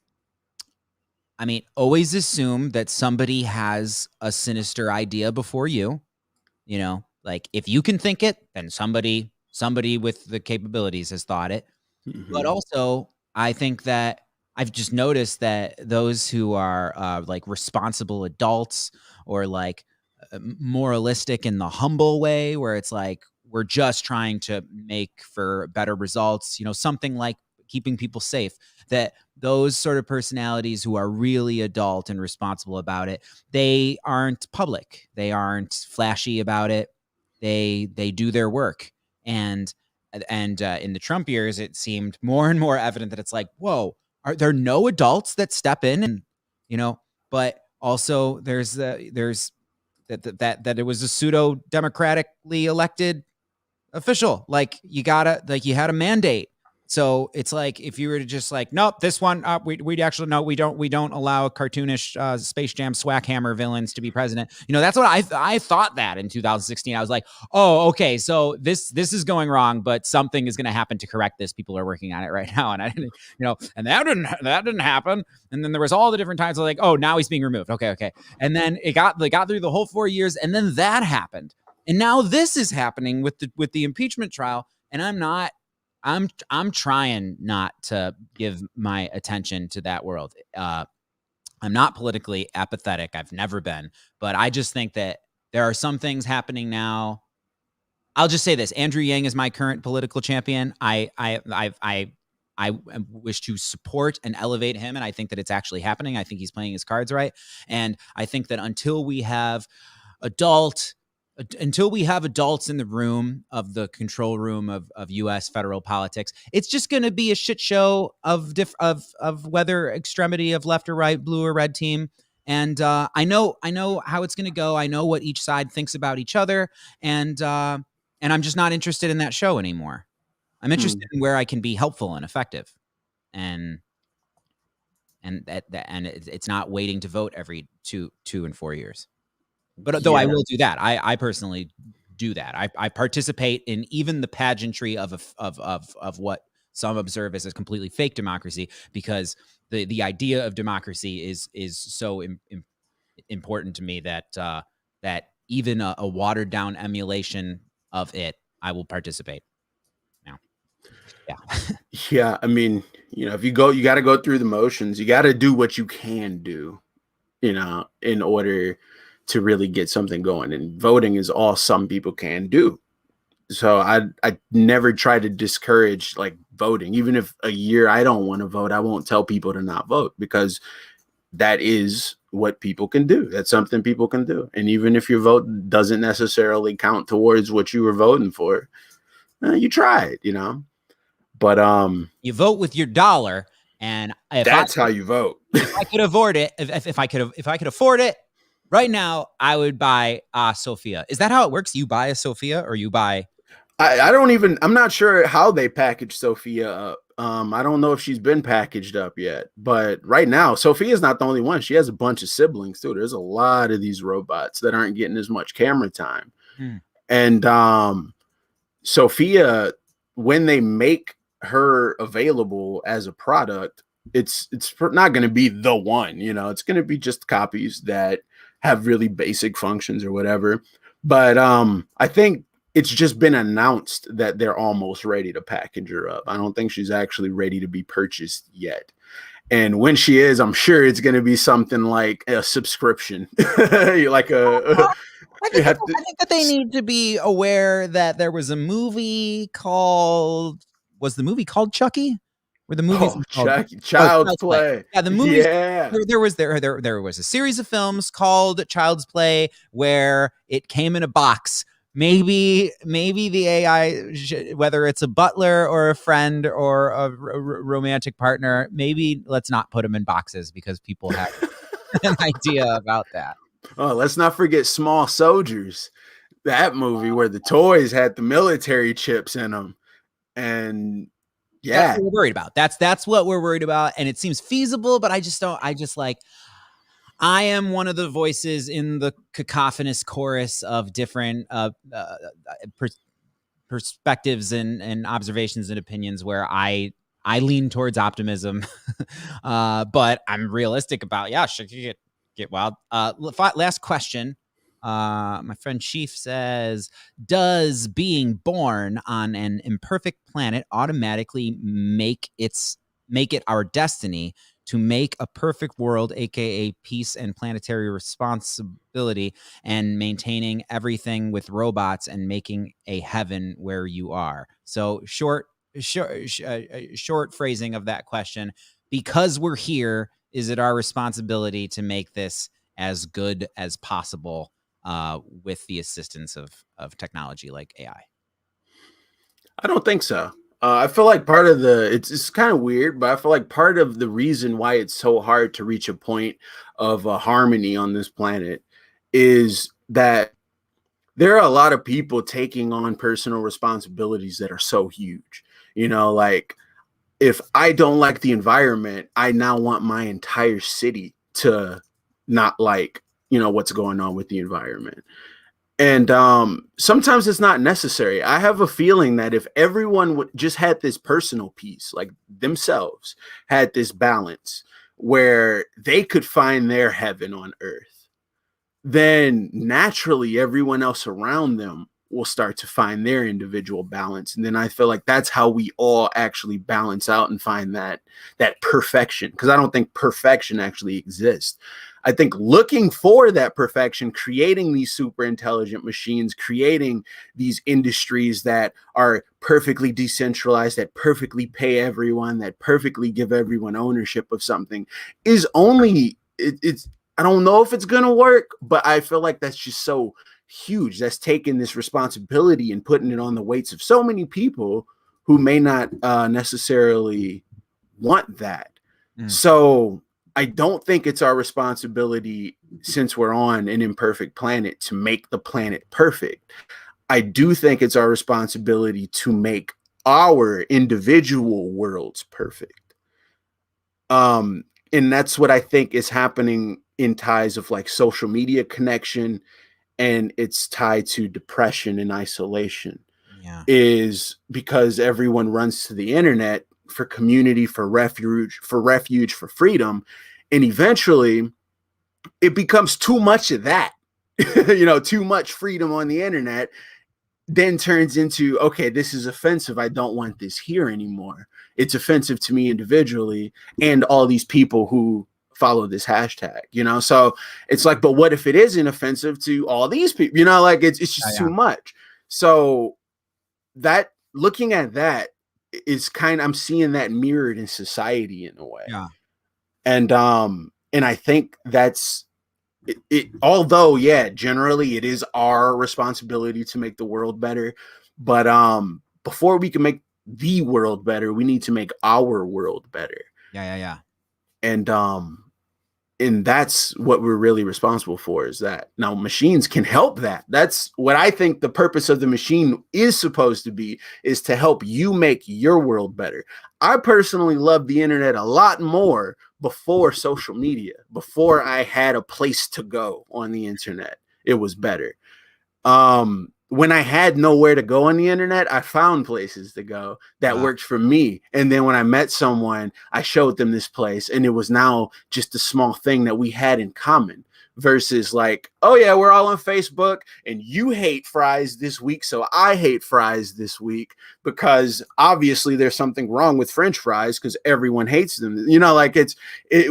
I mean, always assume that somebody has a sinister idea before you. You know, like if you can think it, then somebody with the capabilities has thought it. But Mhm. also, I think that I've just noticed that those who are like responsible adults or like moralistic in the humble way, where it's like we're just trying to make for better results, you know, something like keeping people safe, that those sort of personalities who are really adult and responsible about it, they aren't public. They aren't flashy about it. They do their work. And in the Trump years, it seemed more and more evident that it's like, whoa, are there no adults that step in? And you know, but also there's that it was a pseudo democratically elected official. Like you gotta, like you had a mandate. So it's like if you were to just like, nope, this one, we actually no, we don't allow cartoonish Space Jam Swackhammer villains to be president. You know, that's what I thought that in 2016. I was like, oh, okay, so this is going wrong, but something is going to happen to correct this. People are working on it right now, and I didn't, you know, and that didn't happen. And then there was all the different times like, oh, now he's being removed. Okay, and then they got through the whole 4 years, and then that happened. And now this is happening with the impeachment trial, and I'm trying not to give my attention to that world. I'm not politically apathetic. I've never been, but I just think that there are some things happening now. I'll just say this: Andrew Yang is my current political champion. I wish to support and elevate him, and I think that it's actually happening. I think he's playing his cards right, and I think that adult until we have adults in the room of the control room of U.S. federal politics, it's just going to be a shit show of whether extremity of left or right, blue or red team. And I know how it's going to go. I know what each side thinks about each other, and I'm just not interested in that show anymore. I'm interested in where I can be helpful and effective, and it's not waiting to vote every 2 and 4 years. But though I Yeah. will do that, I personally do that. I participate in even the pageantry of what some observe as a completely fake democracy, because the idea of democracy is so important to me that that even a watered down emulation of it, I will participate. Now, yeah, Yeah, I mean, if you go, you got to go through the motions. You got to do what you can do, in order to really get something going. And voting is all some people can do. So I never try to discourage like voting. Even if a year I don't want to vote, I won't tell people to not vote, because that is what people can do. That's something people can do. And even if your vote doesn't necessarily count towards what you were voting for, you tried. But you vote with your dollar, and that's how you vote. if I could afford it, if I could afford it right now, I would buy a Sophia. Is that how it works? You buy a Sophia, or you buy? I don't even, I'm not sure how they package Sophia up. I don't know if she's been packaged up yet, but right now Sophia's not the only one. She has a bunch of siblings too. There's a lot of these robots that aren't getting as much camera time. Hmm. And Sophia, when they make her available as a product, it's not going to be the one. It's going to be just copies that have really basic functions or whatever. But I think it's just been announced that they're almost ready to package her up. I don't think she's actually ready to be purchased yet. And when she is, I'm sure it's going to be something like a subscription, like you have to. I think that they need to be aware that there was a movie called. Was the movie called Chucky? Were the movies Oh, called? Chucky, Oh, Child's Play. Yeah, the movies. Yeah. There was a series of films called Child's Play where it came in a box. Maybe the AI, whether it's a butler or a friend or a romantic partner, maybe let's not put them in boxes, because people have an idea about that. Oh, let's not forget Small Soldiers, that movie where the toys had the military chips in them. And That's yeah, what we're worried about. That's what we're worried about, and it seems feasible, but I just don't. I am one of the voices in the cacophonous chorus of different perspectives and observations and opinions, where I I lean towards optimism, but I'm realistic about should you get wild. Last question. My friend Chief says, does being born on an imperfect planet automatically make it our destiny to make a perfect world, aka peace and planetary responsibility, and maintaining everything with robots and making a heaven where you are? So short phrasing of that question: because we're here, is it our responsibility to make this as good as possible with the assistance of technology like AI? I don't think so. I feel like part of it's kind of weird, but I feel like part of the reason why it's so hard to reach a point of harmony on this planet is that there are a lot of people taking on personal responsibilities that are so huge. Like, if I don't like the environment, I now want my entire city to not like, what's going on with the environment. And sometimes it's not necessary. I have a feeling that if everyone just had this personal peace, like themselves, had this balance where they could find their heaven on earth, then naturally everyone else around them will start to find their individual balance. And then I feel like that's how we all actually balance out and find that perfection. Because I don't think perfection actually exists. I think looking for that perfection, creating these super intelligent machines, creating these industries that are perfectly decentralized, that perfectly pay everyone, that perfectly give everyone ownership of something, is only it's I don't know if it's going to work, but I feel like that's just so huge. That's taking this responsibility and putting it on the weights of so many people who may not necessarily want that. So I don't think it's our responsibility, since we're on an imperfect planet, to make the planet perfect. I do think it's our responsibility to make our individual worlds perfect. And that's what I think is happening in ties of like social media connection, and it's tied to depression and isolation. Yeah. Is because everyone runs to the internet for community, for refuge, for freedom, and eventually it becomes too much of that. Too much freedom on the internet then turns into, okay, this is offensive. I don't want this here anymore. It's offensive to me individually and all these people who follow this hashtag, So it's like, but what if it isn't offensive to all these people? Like it's just too much. So that, looking at that, is I'm seeing that mirrored in society in a way. Yeah. And I think that's it, although generally it is our responsibility to make the world better, but before we can make the world better, we need to make our world better. Yeah. And that's what we're really responsible for, is that. Now machines can help that. That's what I think the purpose of the machine is supposed to be, is to help you make your world better. I personally love the internet a lot more before social media, before I had a place to go on the internet. It was better. When I had nowhere to go on the internet, I found places to go that worked for me. And then when I met someone, I showed them this place, and it was now just a small thing that we had in common, versus like, oh yeah, we're all on Facebook and you hate fries this week, so I hate fries this week, because obviously there's something wrong with French fries because everyone hates them. Like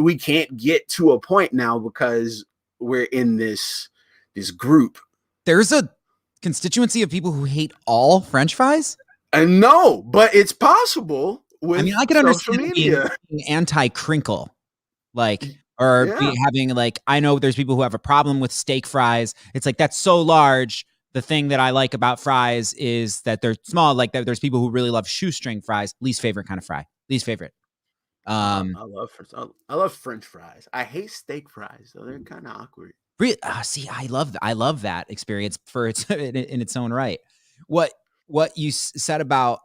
we can't get to a point now because we're in this group. There's a constituency of people who hate all French fries. I know, but it's possible with I could social understand media. being anti-crinkle, or having I know there's people who have a problem with steak fries. It's like, that's so large. The thing that I like about fries is that they're small. Like there's people who really love shoestring fries. Least favorite kind of fry. Least favorite. I love French fries. I hate steak fries, though. They're kind of awkward. See, I love that experience for its in its own right. What you said about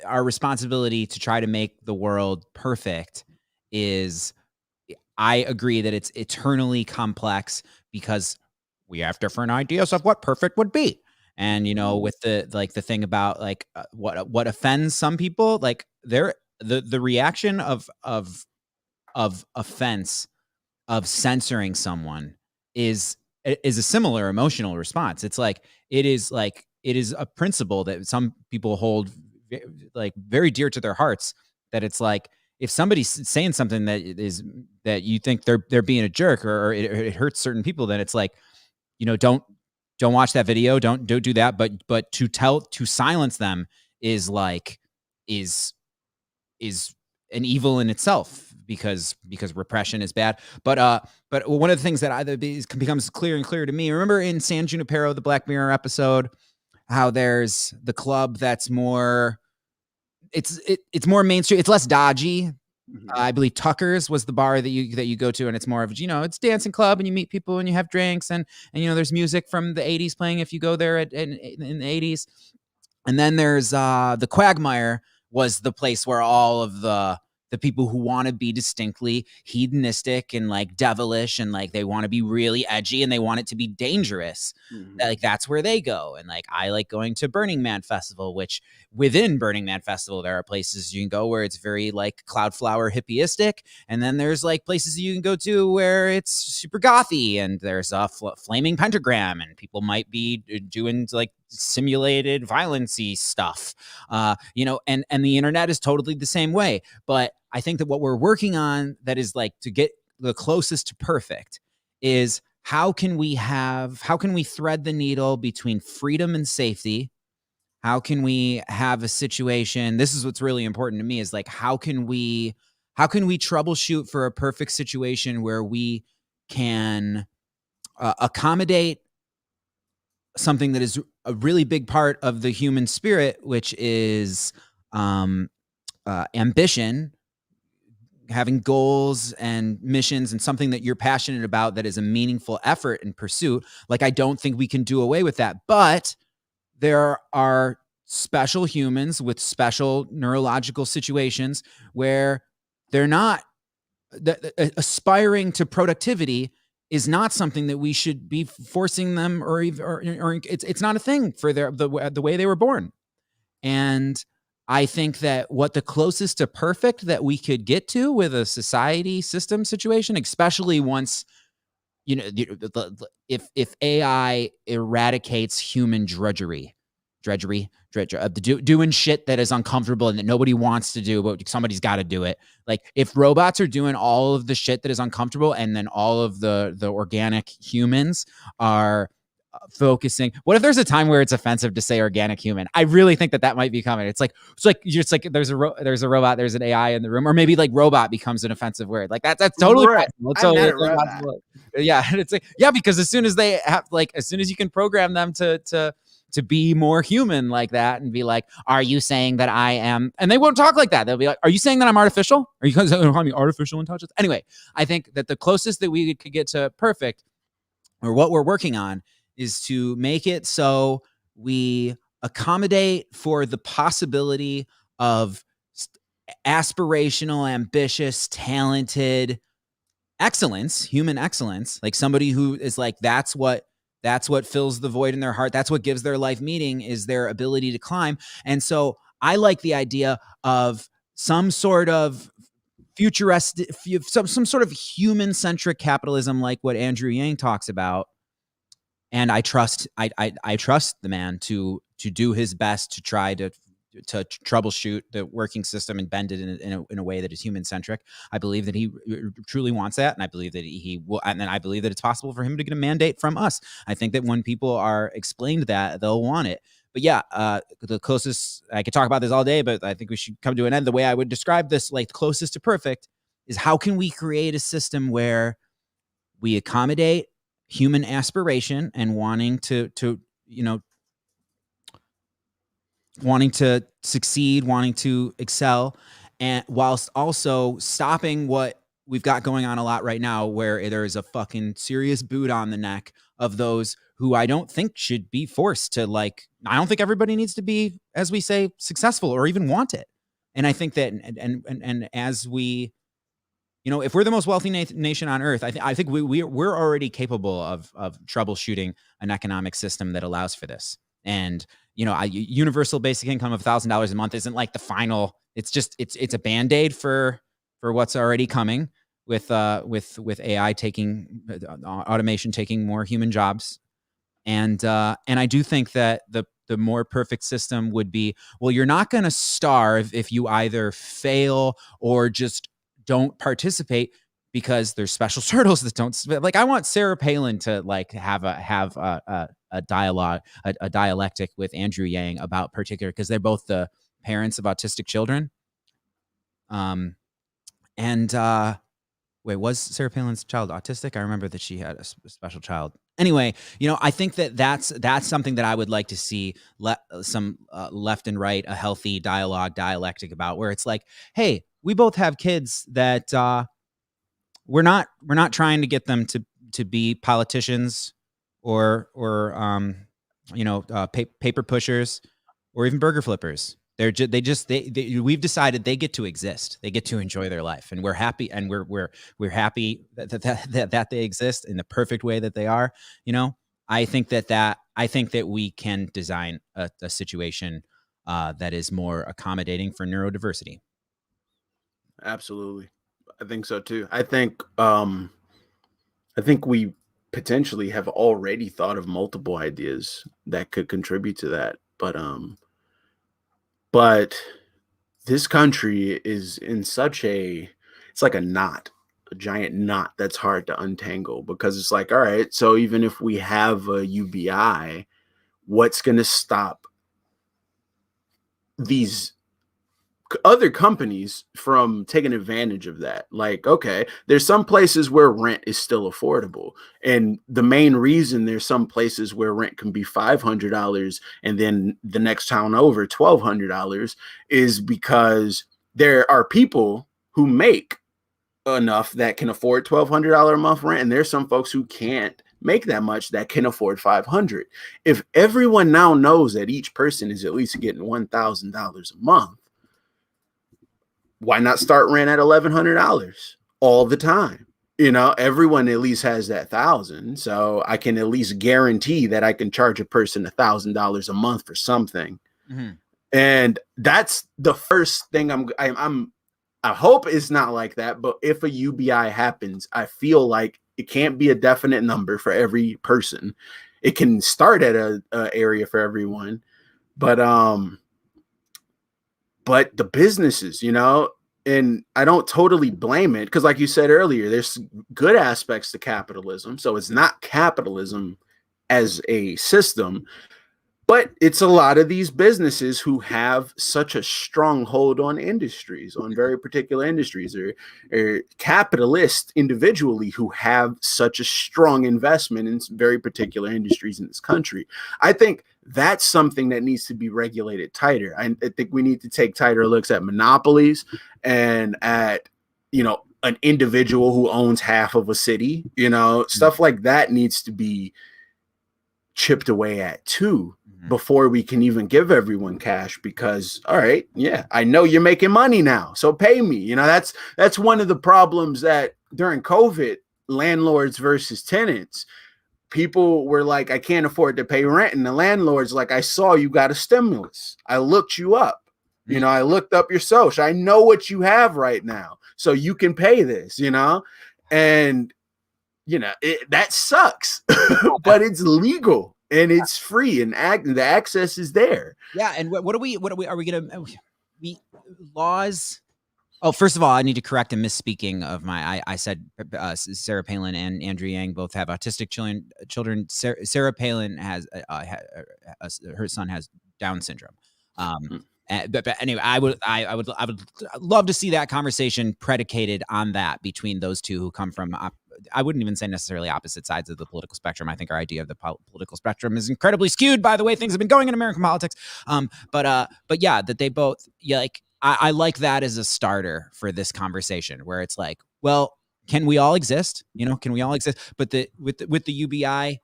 our responsibility to try to make the world perfect is, I agree that it's eternally complex, because we have different ideas of what perfect would be. And with the thing about like what offends some people, like the reaction of offense, of censoring someone is a similar emotional response. It's like it is a principle that some people hold like very dear to their hearts, that it's like if somebody's saying something that you think they're being a jerk, or it hurts certain people, then it's like, don't watch that video, don't do that, but to silence them is like is an evil in itself, because repression is bad. But one of the things that becomes clear and clear to me, remember in San Junipero, the Black Mirror episode, how there's the club that's more, it's more mainstream, it's less dodgy. I believe Tucker's was the bar that you go to, and it's more of, it's dancing club, and you meet people and you have drinks, and there's music from the 80s playing if you go there in the 80s. And then there's the Quagmire was the place where all of the people who want to be distinctly hedonistic and like devilish, and like they want to be really edgy and they want it to be dangerous. Like that's where they go. And like I like going to Burning Man Festival, which within Burning Man Festival there are places you can go where it's very like Cloudflower hippieistic, and then there's like places you can go to where it's super gothy, and there's a flaming pentagram, and people might be doing like simulated violency stuff, and the internet is totally the same way. But I think that what we're working on, that is like to get the closest to perfect, is how can we thread the needle between freedom and safety? How can we have a situation? This is what's really important to me, is like, how can we troubleshoot for a perfect situation where we can accommodate something that is a really big part of the human spirit, which is ambition, having goals and missions, and something that you're passionate about that is a meaningful effort and pursuit. Like, I don't think we can do away with that, but there are special humans with special neurological situations where they're not aspiring to productivity is not something that we should be forcing them, or it's not a thing for the way they were born. And I think that what the closest to perfect that we could get to with a society system situation, especially once, if AI eradicates human drudgery, doing shit that is uncomfortable and that nobody wants to do, but somebody's got to do it. Like, if robots are doing all of the shit that is uncomfortable, and then all of the organic humans are focusing. What if there's a time where it's offensive to say organic human? I really think that might be coming. It's like there's a robot, there's an AI in the room, or maybe like robot becomes an offensive word. Like that's totally right. possible. Yeah, it's like, yeah, because as soon as you can program them to be more human like that, and be like, are you saying that I am? And they won't talk like that. They'll be like, are you saying that I'm artificial? Are you calling me artificial intelligence? Anyway, I think that the closest that we could get to perfect, or what we're working on, is to make it so we accommodate for the possibility of aspirational, ambitious, talented excellence, human excellence, like somebody who is like, that's what fills the void in their heart. That's what gives their life meaning, is their ability to climb. And so I like the idea of some sort of futuristic, some sort of human-centric capitalism, like what Andrew Yang talks about. And I trust the man to do his best to try to troubleshoot the working system and bend it in a way that is human centric. I believe that he truly wants that, and I believe that he will, and I believe that it's possible for him to get a mandate from us. I think that when people are explained that, they'll want it. But yeah, the closest, I could talk about this all day, but I think we should come to an end. The way I would describe this, like closest to perfect, is how can we create a system where we accommodate human aspiration and wanting to succeed, wanting to excel, and whilst also stopping what we've got going on a lot right now, where there is a fucking serious boot on the neck of those who I don't think should be forced to, like, I don't think everybody needs to be, as we say, successful or even want it. And I think that, and as we, if we're the most wealthy nation on earth, I think we're already capable of troubleshooting an economic system that allows for this. And universal basic income of $1,000 a month isn't like the final. It's just it's a band-aid for what's already coming with AI taking automation taking more human jobs. And I do think that the more perfect system would be, well, you're not going to starve if you either fail or just don't participate, because there's special turtles that don't, like, I want Sarah Palin to like have a dialogue, a dialectic with Andrew Yang about particular, because they're both the parents of autistic children. And wait, was Sarah Palin's child autistic? I remember that she had a special child. Anyway, I think that's something that I would like to see some left and right, a healthy dialectic about, where it's like, hey, we both have kids that we're not trying to get them to be politicians or paper pushers or even burger flippers. We've decided they get to exist. They get to enjoy their life, and we're happy. And we're happy that they exist in the perfect way that they are. I think that we can design a situation that is more accommodating for neurodiversity. Absolutely. I think so too. I think we potentially have already thought of multiple ideas that could contribute to that. But this country is in such it's like a knot, a giant knot that's hard to untangle, because it's like, all right, so even if we have a UBI, what's going to stop these other companies from taking advantage of that? Like, okay, there's some places where rent is still affordable, and the main reason there's some places where rent can be $500 and then the next town over $1,200 is because there are people who make enough that can afford $1,200 a month rent, and there's some folks who can't make that much that can afford $500. If everyone now knows that each person is at least getting $1,000 a month, why not start rent at $1,100 all the time? Everyone at least has that 1,000, so I can at least guarantee that I can charge a person $1,000 a month for something. Mm-hmm. And that's the first thing I hope it's not like that. But if a UBI happens, I feel like it can't be a definite number for every person. It can start at a area for everyone, but the businesses, and I don't totally blame it, because like you said earlier, there's good aspects to capitalism. So it's not capitalism as a system, but it's a lot of these businesses who have such a strong hold on industries, on very particular industries, or capitalists individually who have such a strong investment in very particular industries in this country. I think that's something that needs to be regulated tighter. I think we need to take tighter looks at monopolies and at, an individual who owns half of a city, stuff like that needs to be chipped away at too, before we can even give everyone cash. Because, all right, yeah, I know you're making money now, so pay me. That's one of the problems that during COVID, landlords versus tenants, people were like, I can't afford to pay rent. And the landlord's like, I saw you got a stimulus. I looked you up. I looked up your social. I know what you have right now, so you can pay this, and that sucks, but it's legal and it's free, and the access is there. Yeah. And what are we going to, laws? Oh, first of all, I need to correct a misspeaking of I said Sarah Palin and Andrew Yang both have autistic children. Sarah Palin has her son has Down syndrome. But anyway, I would love to see that conversation predicated on that between those two who come from, I wouldn't even say necessarily opposite sides of the political spectrum. I think our idea of the political spectrum is incredibly skewed by the way things have been going in American politics. But yeah, that they both, I like that as a starter for this conversation, where it's like, well, can we all exist? Can we all exist? But with the UBI,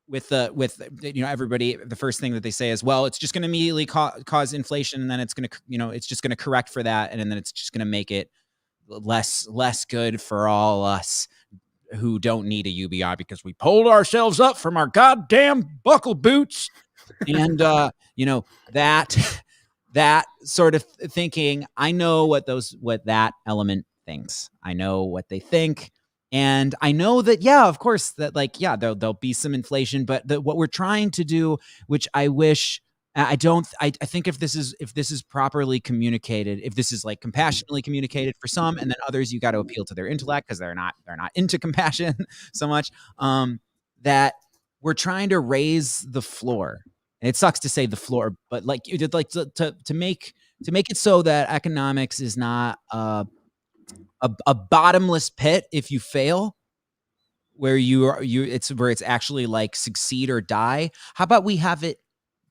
with everybody, the first thing that they say is, well, it's just going to immediately cause inflation, and then it's going to, it's just going to correct for that, and then it's just going to make it less good for all us who don't need a UBI because we pulled ourselves up from our goddamn buckle boots And that that sort of thinking, I know what that element thinks. I know what they think. And I know that, yeah, of course, that there'll be some inflation, but what we're trying to do, which I wish I think if this is properly communicated, if this is like compassionately communicated for some, and then others, you got to appeal to their intellect because they're not into compassion so much. That we're trying to raise the floor. And it sucks to say the floor, but like you did, like to make it so that economics is not a bottomless pit if you fail, where it's actually like succeed or die. How about we have it?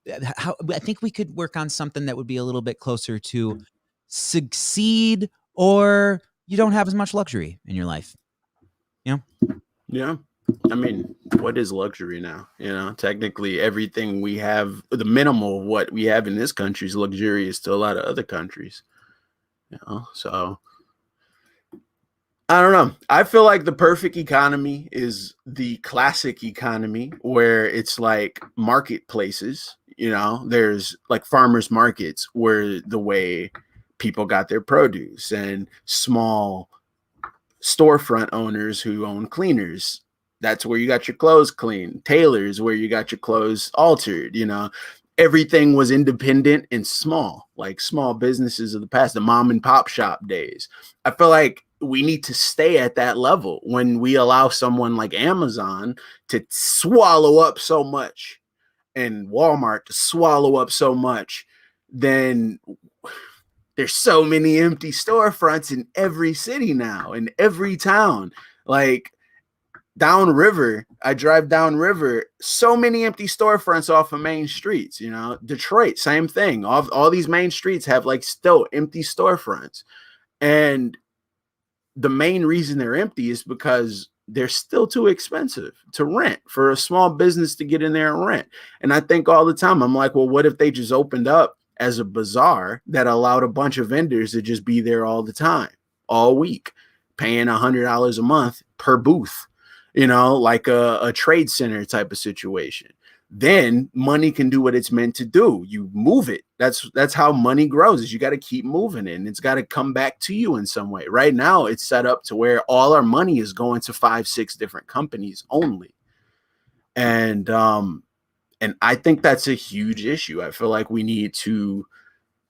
I think we could work on something that would be a little bit closer to succeed, or you don't have as much luxury in your life. Yeah. I mean, what is luxury now? Technically everything we have, the minimal of what we have in this country is luxurious to a lot of other countries. So I don't know. I feel like the perfect economy is the classic economy where it's like marketplaces. There's like farmers markets where the way people got their produce, and small storefront owners who own cleaners. That's where you got your clothes cleaned. Tailors, where you got your clothes altered. Everything was independent and small, like small businesses of the past, the mom and pop shop days. I feel like we need to stay at that level. When we allow someone like Amazon to swallow up so much and Walmart to swallow up so much, then there's so many empty storefronts in every city now, in every town. Like downriver, I drive downriver, so many empty storefronts off of main streets. Detroit, same thing. All these main streets have like still empty storefronts. And the main reason they're empty is because they're still too expensive to rent for a small business to get in there and rent. And I think all the time, I'm like, well, what if they just opened up as a bazaar that allowed a bunch of vendors to just be there all the time, all week, paying $100 a month per booth, like a trade center type of situation. Then money can do what it's meant to do. You move it. That's how money grows, is you got to keep moving it, and it's got to come back to you in some way. Right now, it's set up to where all our money is going to 5-6 different companies only. And I think that's a huge issue. I feel like we need to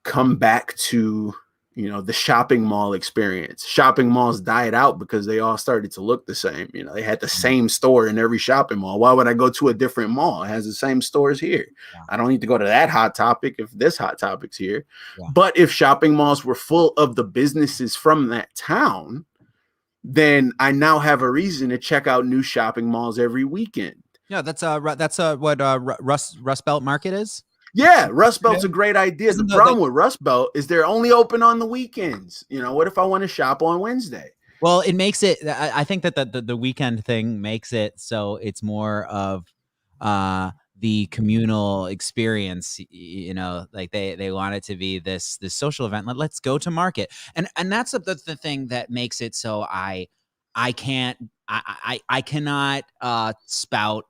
come back to, the shopping mall experience. Shopping malls died out because they all started to look the same. They had the same store in every shopping mall. Why would I go to a different mall? It has the same stores here. Yeah. I don't need to go to that Hot Topic if this Hot Topic's here. Yeah. But if shopping malls were full of the businesses from that town, then I now have a reason to check out new shopping malls every weekend. Yeah, that's what Rust Belt Market is. Yeah, Rust Belt's a great idea. The problem with Rust Belt is they're only open on the weekends. What if I want to shop on Wednesday? Well, it makes it. I think that the weekend thing makes it so it's more of the communal experience. Like they want it to be this social event. Let's go to market, and that's the thing that makes it so I cannot spout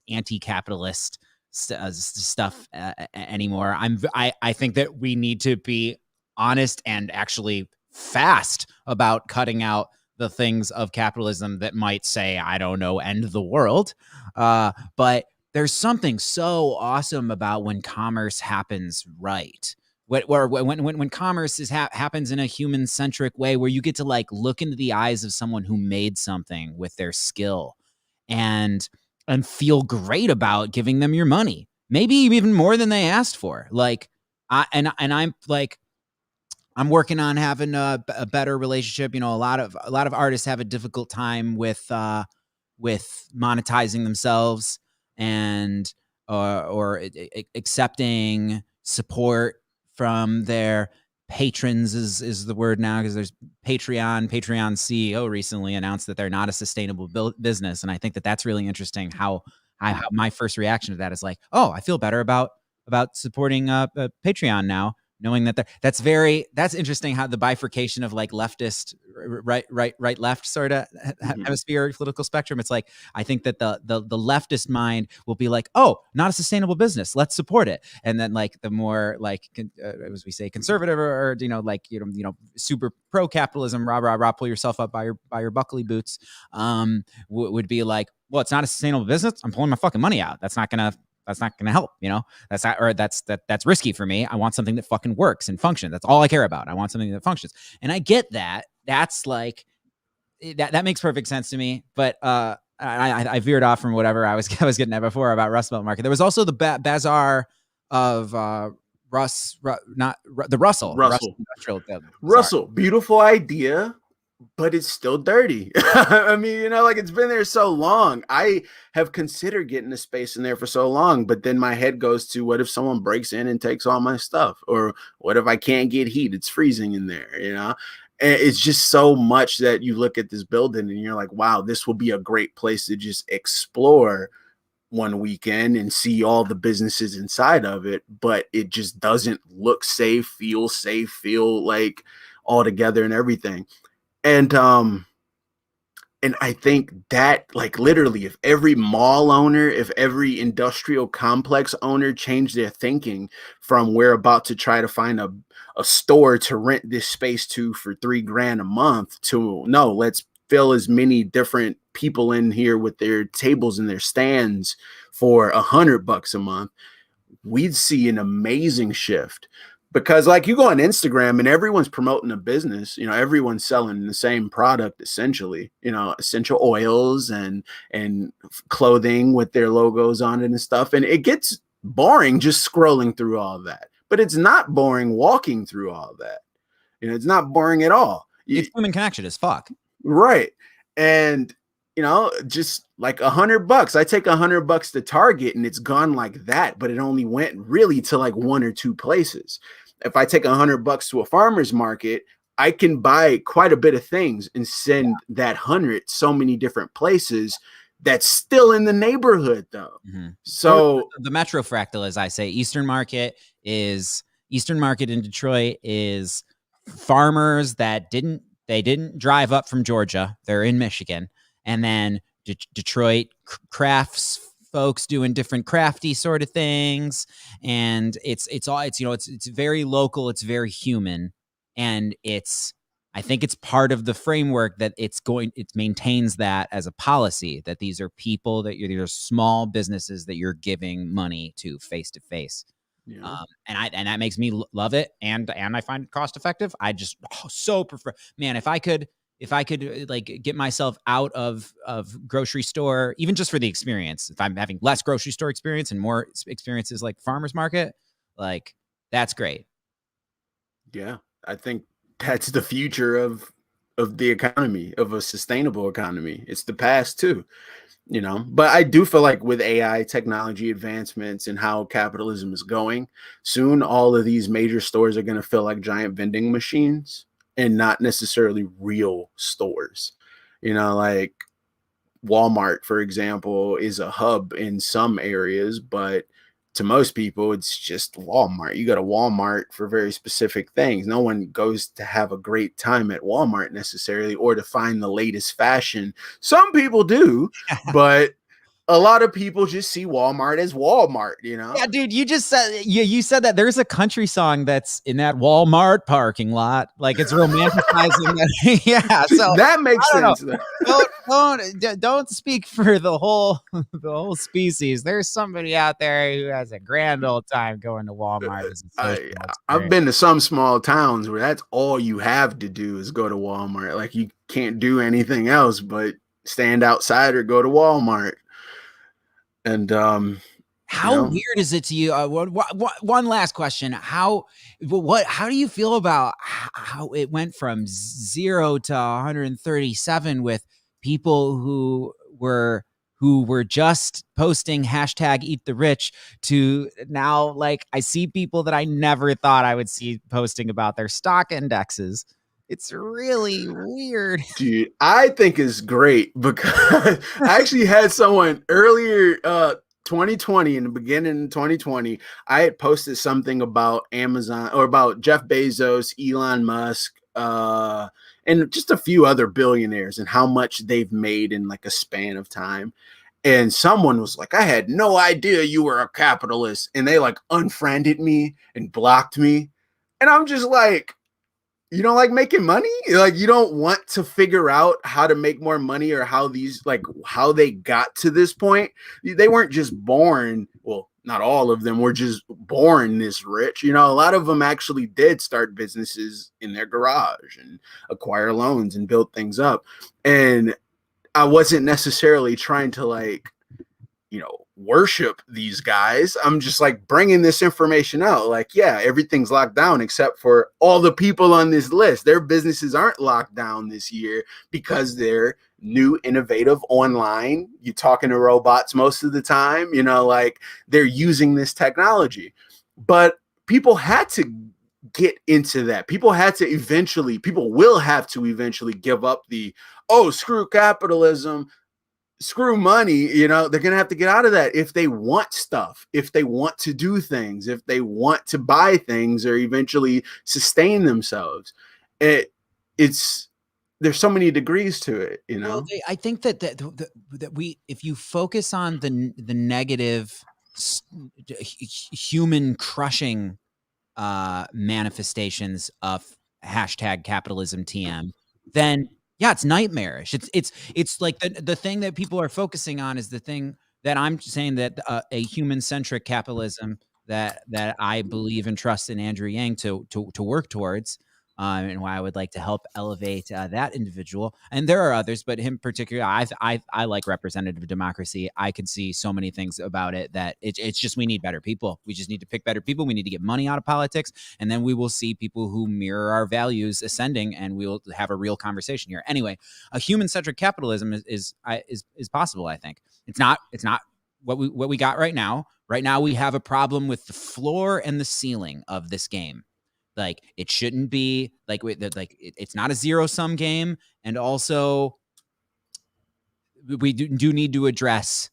anti-capitalist stuff anymore. I think that we need to be honest and actually fast about cutting out the things of capitalism that might say, I don't know, end the world. But there's something so awesome about when commerce happens right. When commerce happens in a human-centric way, where you get to like look into the eyes of someone who made something with their skill and feel great about giving them your money, maybe even more than they asked for. Like, I'm like, I'm working on having a better relationship. A lot of artists have a difficult time with monetizing themselves and or accepting support from their patrons is the word now, because there's Patreon CEO recently announced that they're not a sustainable business. And I think that that's really interesting how my first reaction to that is like, oh, I feel better about supporting Patreon now, knowing that that's interesting how the bifurcation of like leftist, right, left sort of hemisphere political spectrum. It's like, I think that the leftist mind will be like, oh, not a sustainable business, let's support it. And then like the more like, as we say, conservative or like, super pro capitalism, rah, pull yourself up by your buckley boots, would be like, well, it's not a sustainable business, I'm pulling my fucking money out. That's not gonna help, that's not, or that's risky for me. I want something that fucking works and functions. That's all I care about. I want something that functions. And I get that. That's like, that makes perfect sense to me. But I veered off from whatever I was getting at before about Rust Belt market. There was also the bazaar of the Russell Industrial Russell, beautiful idea, but it's still dirty. I mean, like, it's been there so long. I have considered getting a space in there for so long, but then my head goes to, what if someone breaks in and takes all my stuff? Or what if I can't get heat? It's freezing in there, And it's just so much that you look at this building and you're like, wow, this will be a great place to just explore one weekend and see all the businesses inside of it. But it just doesn't look safe, feel like all together and everything. And I think that, like, literally, if every mall owner, if every industrial complex owner changed their thinking from, we're about to try to find a store to rent this space to for $3,000 a month, to, no, let's fill as many different people in here with their tables and their stands for $100 a month, we'd see an amazing shift. Because, like, you go on Instagram and everyone's promoting a business, everyone's selling the same product, essentially, essential oils and clothing with their logos on it and stuff. And it gets boring just scrolling through all of that. But it's not boring walking through all of that. It's not boring at all. It's human connection as fuck. Right. And, just like $100, I take $100 to Target and it's gone like that, but it only went really to like one or two places. If I take $100 to a farmer's market, I can buy quite a bit of things and send that 100 so many different places that's still in the neighborhood, though. So the Metro Fractal, as I say, Eastern Market in Detroit is farmers that didn't drive up from Georgia. They're in Michigan. And then Detroit crafts folks doing different crafty sort of things. And it's very local. It's very human. And I think it's part of the framework that it maintains that as a policy, that these are people that these are small businesses that you're giving money to face to face. And that makes me love it. And I find it cost effective. I just so prefer, man, if I could like get myself out of grocery store, even just for the experience, if I'm having less grocery store experience and more experiences like farmers market, like, that's great. Yeah, I think that's the future of the economy, of a sustainable economy. It's the past too, but I do feel like with AI technology advancements and how capitalism is going, soon all of these major stores are going to feel like giant vending machines and not necessarily real stores. Like Walmart, for example, is a hub in some areas, but to most people, it's just Walmart. You go to Walmart for very specific things. No one goes to have a great time at Walmart necessarily, or to find the latest fashion. Some people do, but a lot of people just see Walmart as Walmart, Yeah, dude, you just said you said that there's a country song that's in that Walmart parking lot. Like, it's romanticizing that. Yeah, so that makes sense. Don't speak for the whole species. There's somebody out there who has a grand old time going to Walmart. I've been to some small towns where that's all you have to do is go to Walmart. Like, you can't do anything else but stand outside or go to Walmart. And how weird is it to you? One last question. How do you feel about how it went from 0 to 137 with people who were just posting hashtag eat the rich to now, like, I see people that I never thought I would see posting about their stock indexes. It's really weird. Dude, I think it's great because I actually had someone earlier 2020, in the beginning of 2020, I had posted something about Amazon or about Jeff Bezos, Elon Musk, and just a few other billionaires and how much they've made in like a span of time. And someone was like, I had no idea you were a capitalist. And they like unfriended me and blocked me. And I'm just like, you don't like making money? Like you don't want to figure out how to make more money or how these like how they got to this point. They weren't just born, well, not all of them were just born this rich. You know, a lot of them actually did start businesses in their garage and acquire loans and build things up. And I wasn't necessarily trying to like, you know, worship these guys. I'm just like bringing this information out. Like, yeah, everything's locked down except for all the people on this list. Their businesses aren't locked down this year because they're new, innovative online. You're talking to robots most of the time, you know, like they're using this technology. But people had to get into that. People will have to eventually give up the, oh, screw capitalism, screw money. You know, they're gonna have to get out of that if they want stuff, if they want to do things, if they want to buy things or eventually sustain themselves. It's there's so many degrees to it, you know. Well, I think that we, if you focus on the negative, human crushing manifestations of hashtag capitalism TM, then yeah, it's nightmarish. It's like the thing that people are focusing on is the thing that I'm saying that a human centric capitalism that I believe and trust in Andrew Yang to work towards. And why I would like to help elevate that individual. And there are others, but him particularly, I like representative democracy. I could see so many things about it that it's just we need better people. We just need to pick better people. We need to get money out of politics, and then we will see people who mirror our values ascending, and we'll have a real conversation here. Anyway, a human-centric capitalism is possible. I think it's not what we got right now. Right now, we have a problem with the floor and the ceiling of this game. Like it shouldn't be like it's not a zero-sum game, and also we do need to address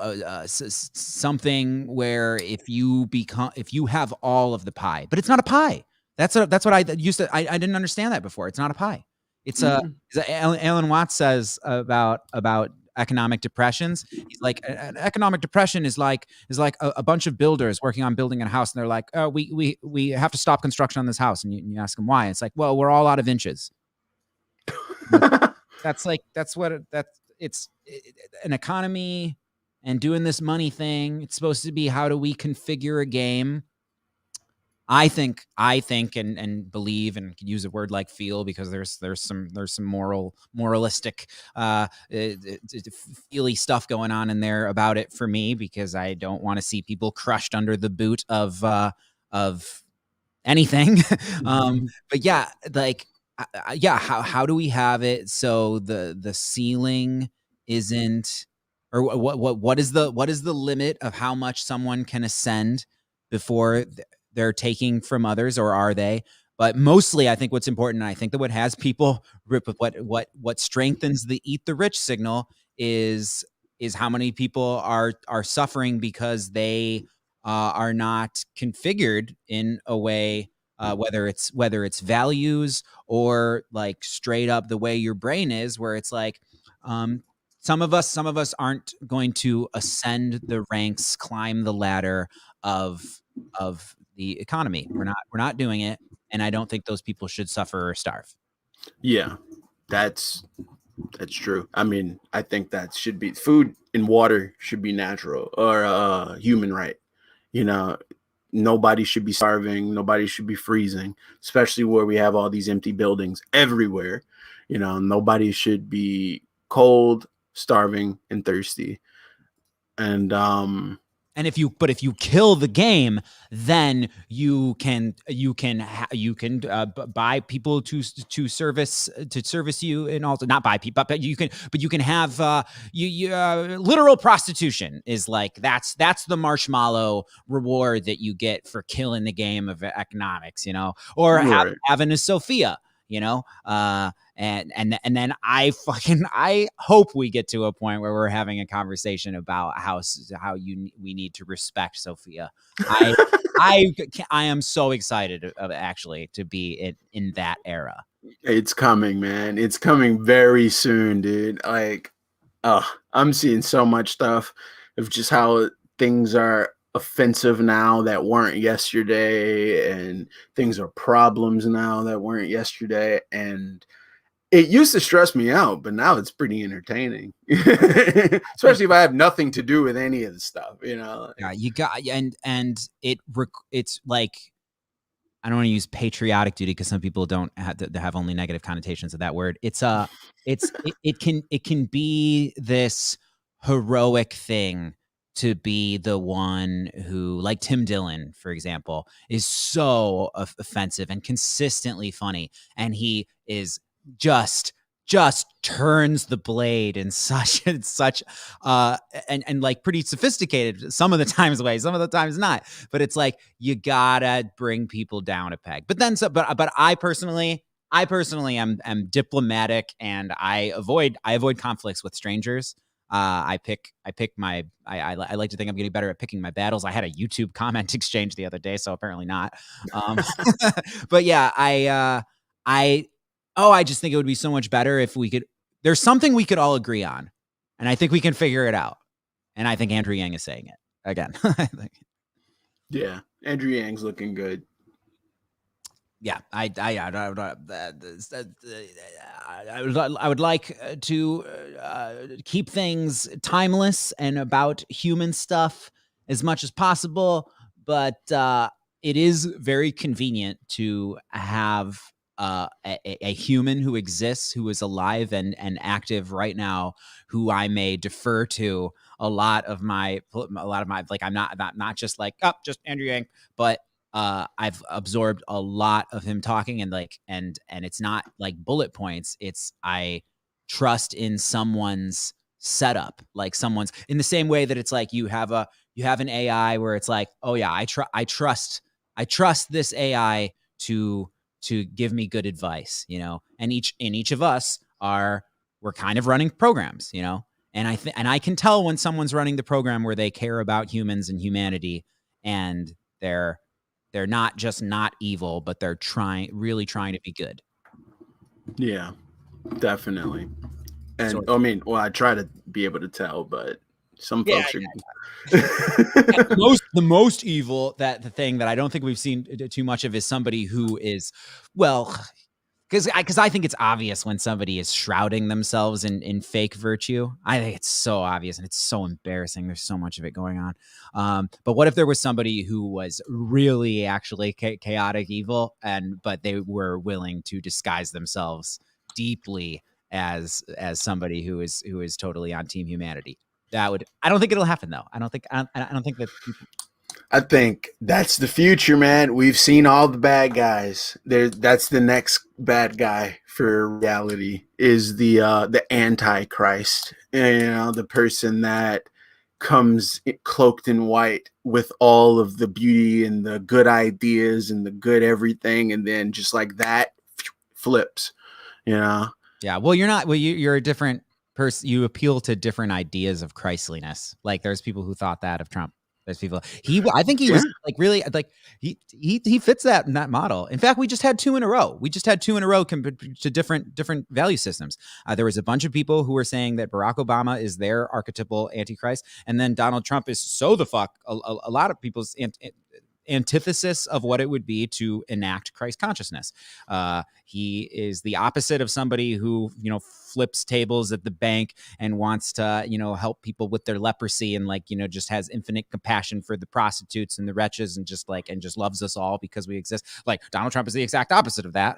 something where if you have all of the pie, but it's not a pie. That's what I used to. I didn't understand that before. It's not a pie. It's Alan Watts says about economic depressions. He's like, an economic depression is like a bunch of builders working on building a house, and they're like, oh, we have to stop construction on this house, and you ask them why. It's like, well, we're all out of inches. It's an economy and doing this money thing. It's supposed to be, how do we configure a game? I think and believe, and could use a word like feel, because there's some moralistic feely stuff going on in there about it for me, because I don't want to see people crushed under the boot of anything. But yeah, like how do we have it so the ceiling isn't, or what is the limit of how much someone can ascend before they're taking from others, or are they? But mostly, I think what's important, and I think that what has people what strengthens the eat the rich signal is how many people are suffering because they are not configured in a way, whether it's values or like straight up the way your brain is, where it's like, some of us aren't going to ascend the ranks, climb the ladder of the economy. We're not doing it, and I don't think those people should suffer or starve. Yeah, that's true. I mean, I think that should be, food and water should be natural, or a human right. You know, nobody should be starving. Nobody should be freezing, especially where we have all these empty buildings everywhere. You know, nobody should be cold, starving, and thirsty. And if you kill the game, then you can buy people to service you, and also not buy people, but you can have literal prostitution is like, that's the marshmallow reward that you get for killing the game of economics, you know, or Right. having a Sophia, you know, and then I hope we get to a point where we're having a conversation about how we need to respect Sophia. I I am so excited of actually to be in that era. It's coming, man. It's coming very soon, dude. Like, I'm seeing so much stuff of just how things are offensive now that weren't yesterday, and things are problems now that weren't yesterday. And it used to stress me out, but now it's pretty entertaining, especially if I have nothing to do with any of the stuff, you know? Yeah, you got and it's like I don't want to use patriotic duty because some people don't have only negative connotations of that word. It can be this heroic thing to be the one who, like Tim Dillon, for example, is so offensive and consistently funny, and he is just turns the blade in such and like pretty sophisticated some of the times way, some of the times not, but it's like you gotta bring people down a peg. But then but I personally am diplomatic, and I avoid conflicts with strangers. I like to think I'm getting better at picking my battles. I had a YouTube comment exchange the other day, so apparently not. But yeah, I just think it would be so much better if we could. There's something we could all agree on, and I think we can figure it out. And I think Andrew Yang is saying it again. Yeah, Andrew Yang's looking good. Yeah, I would like to keep things timeless and about human stuff as much as possible, but it is very convenient to have a human who exists, who is alive and active right now, who I may defer to a lot of my like I'm not just like just Andrew Yang, but I've absorbed a lot of him talking, and it's not like bullet points. It's I trust in someone's setup, like someone's in the same way that it's like you have an AI where it's like, oh yeah, I trust this AI to give me good advice, you know. And each of us we're kind of running programs, you know. And I can tell when someone's running the program where they care about humans and humanity, and they're not just not evil, but they're really trying to be good. Yeah, definitely. And So, I mean, well, I try to be able to tell, but some yeah, folks are. the most evil, that the thing that I don't think we've seen too much of is somebody who is, well, because I think it's obvious when somebody is shrouding themselves in fake virtue. I think it's so obvious, and it's so embarrassing. There's so much of it going on. But what if there was somebody who was really actually chaotic evil, but they were willing to disguise themselves deeply as somebody who is totally on Team Humanity? I don't think it'll happen though. I don't think that people. I think that's the future, man. We've seen all the bad guys. That's the next bad guy for reality is the Antichrist. You know, the person that comes cloaked in white with all of the beauty and the good ideas and the good everything, and then just like that flips. You know. Yeah. Well, you're not. Well, you're a different person. You appeal to different ideas of Christliness. Like there's people who thought that of Trump. There's people. I think he was like really like he fits that in that model. In fact, we just had two in a row. Compared to different value systems. There was a bunch of people who were saying that Barack Obama is their archetypal antichrist, and then Donald Trump is so the fuck a lot of people's antithesis of what it would be to enact Christ consciousness. He is the opposite of somebody who, you know, flips tables at the bank and wants to, you know, help people with their leprosy, and like, you know, just has infinite compassion for the prostitutes and the wretches, and just loves us all because we exist. Like Donald Trump is the exact opposite of that.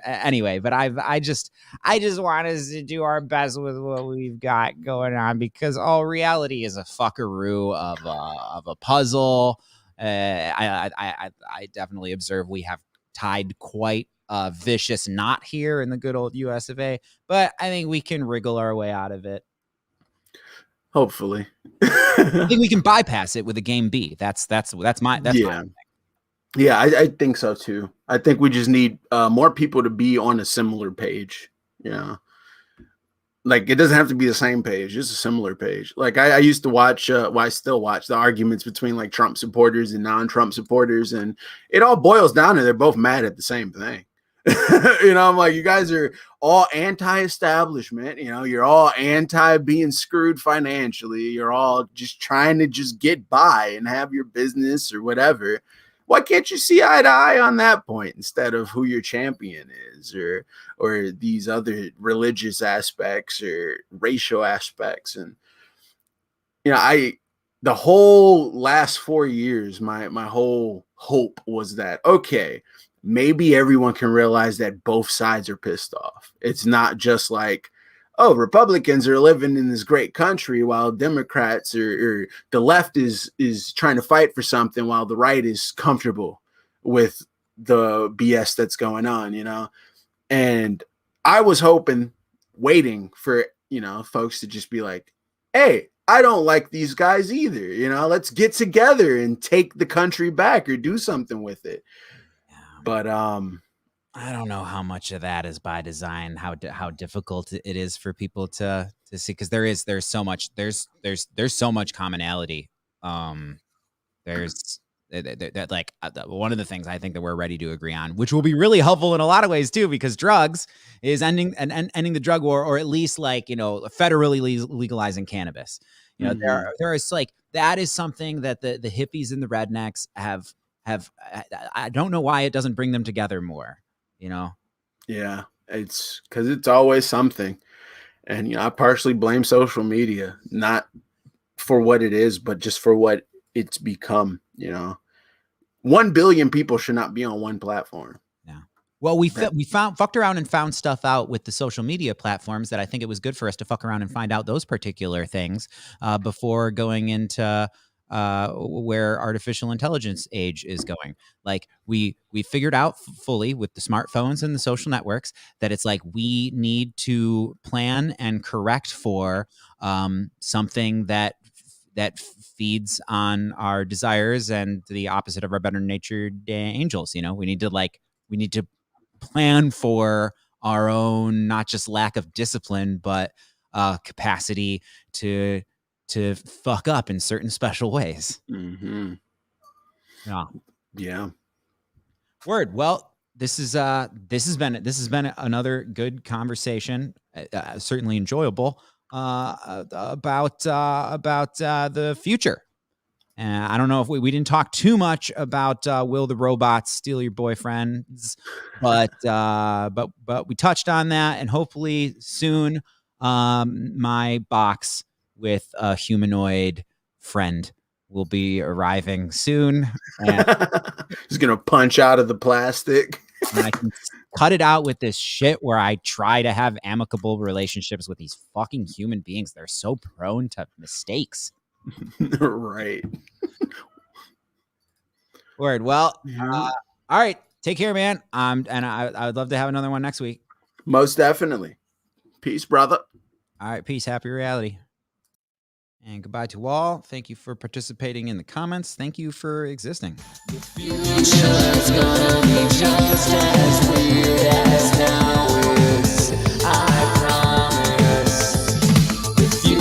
Anyway, but I just want us to do our best with what we've got going on, because all reality is a fuckaroo of a puzzle. I definitely observe we have tied quite a vicious knot here in the good old US of A, but I think we can wriggle our way out of it. Hopefully. I think we can bypass it with a game B. That's my yeah. Yeah, I think so too. I think we just need more people to be on a similar page. You know, like it doesn't have to be the same page, just a similar page. Like I used to watch, well, I still watch the arguments between like Trump supporters and non-Trump supporters, and it all boils down to they're both mad at the same thing. You know, I'm like, you guys are all anti-establishment. You know, you're all anti being screwed financially. You're all just trying to just get by and have your business or whatever. Why can't you see eye to eye on that point instead of who your champion is, or these other religious aspects or racial aspects? And you know, the whole last 4 years, my whole hope was that, okay, maybe everyone can realize that both sides are pissed off. It's not just like, oh, Republicans are living in this great country while Democrats or the left is trying to fight for something while the right is comfortable with the BS that's going on, you know? And I was hoping, waiting for, you know, folks to just be like, hey, I don't like these guys either. You know, let's get together and take the country back or do something with it. But I don't know how much of that is by design, how difficult it is for people to see, because there's so much so much commonality. There's that like one of the things I think that we're ready to agree on, which will be really helpful in a lot of ways too, because drugs is ending the drug war, or at least like, you know, federally legalizing cannabis. You know, there is like, that is something that the hippies and the rednecks have. I don't know why it doesn't bring them together more. You know. Yeah, it's because it's always something, and you know, I partially blame social media, not for what it is, but just for what it's become. You know, 1 billion people should not be on one platform. Yeah. Well, we fucked around and found stuff out with the social media platforms that I think it was good for us to fuck around and find out those particular things before going into where artificial intelligence age is going. Like we figured out fully with the smartphones and the social networks that it's like we need to plan and correct for something that feeds on our desires and the opposite of our better natured angels. You know, we need to plan for our own, not just lack of discipline, but capacity to fuck up in certain special ways. Mm-hmm. Yeah. Word. Well, this has been another good conversation, certainly enjoyable, about the future. I don't know if we didn't talk too much about will the robots steal your boyfriends, but we touched on that, and hopefully soon, my box with a humanoid friend will be arriving soon, and He's gonna punch out of the plastic. I can cut it out with this shit where I try to have amicable relationships with these fucking human beings. They're so prone to mistakes. Right. Word. Well, all right. Take care, man. And I would love to have another one next week. Most definitely. Peace, brother. All right. Peace. Happy reality. And goodbye to all. Thank you for participating in the comments. Thank you for existing. The future's gonna be just as weird as now.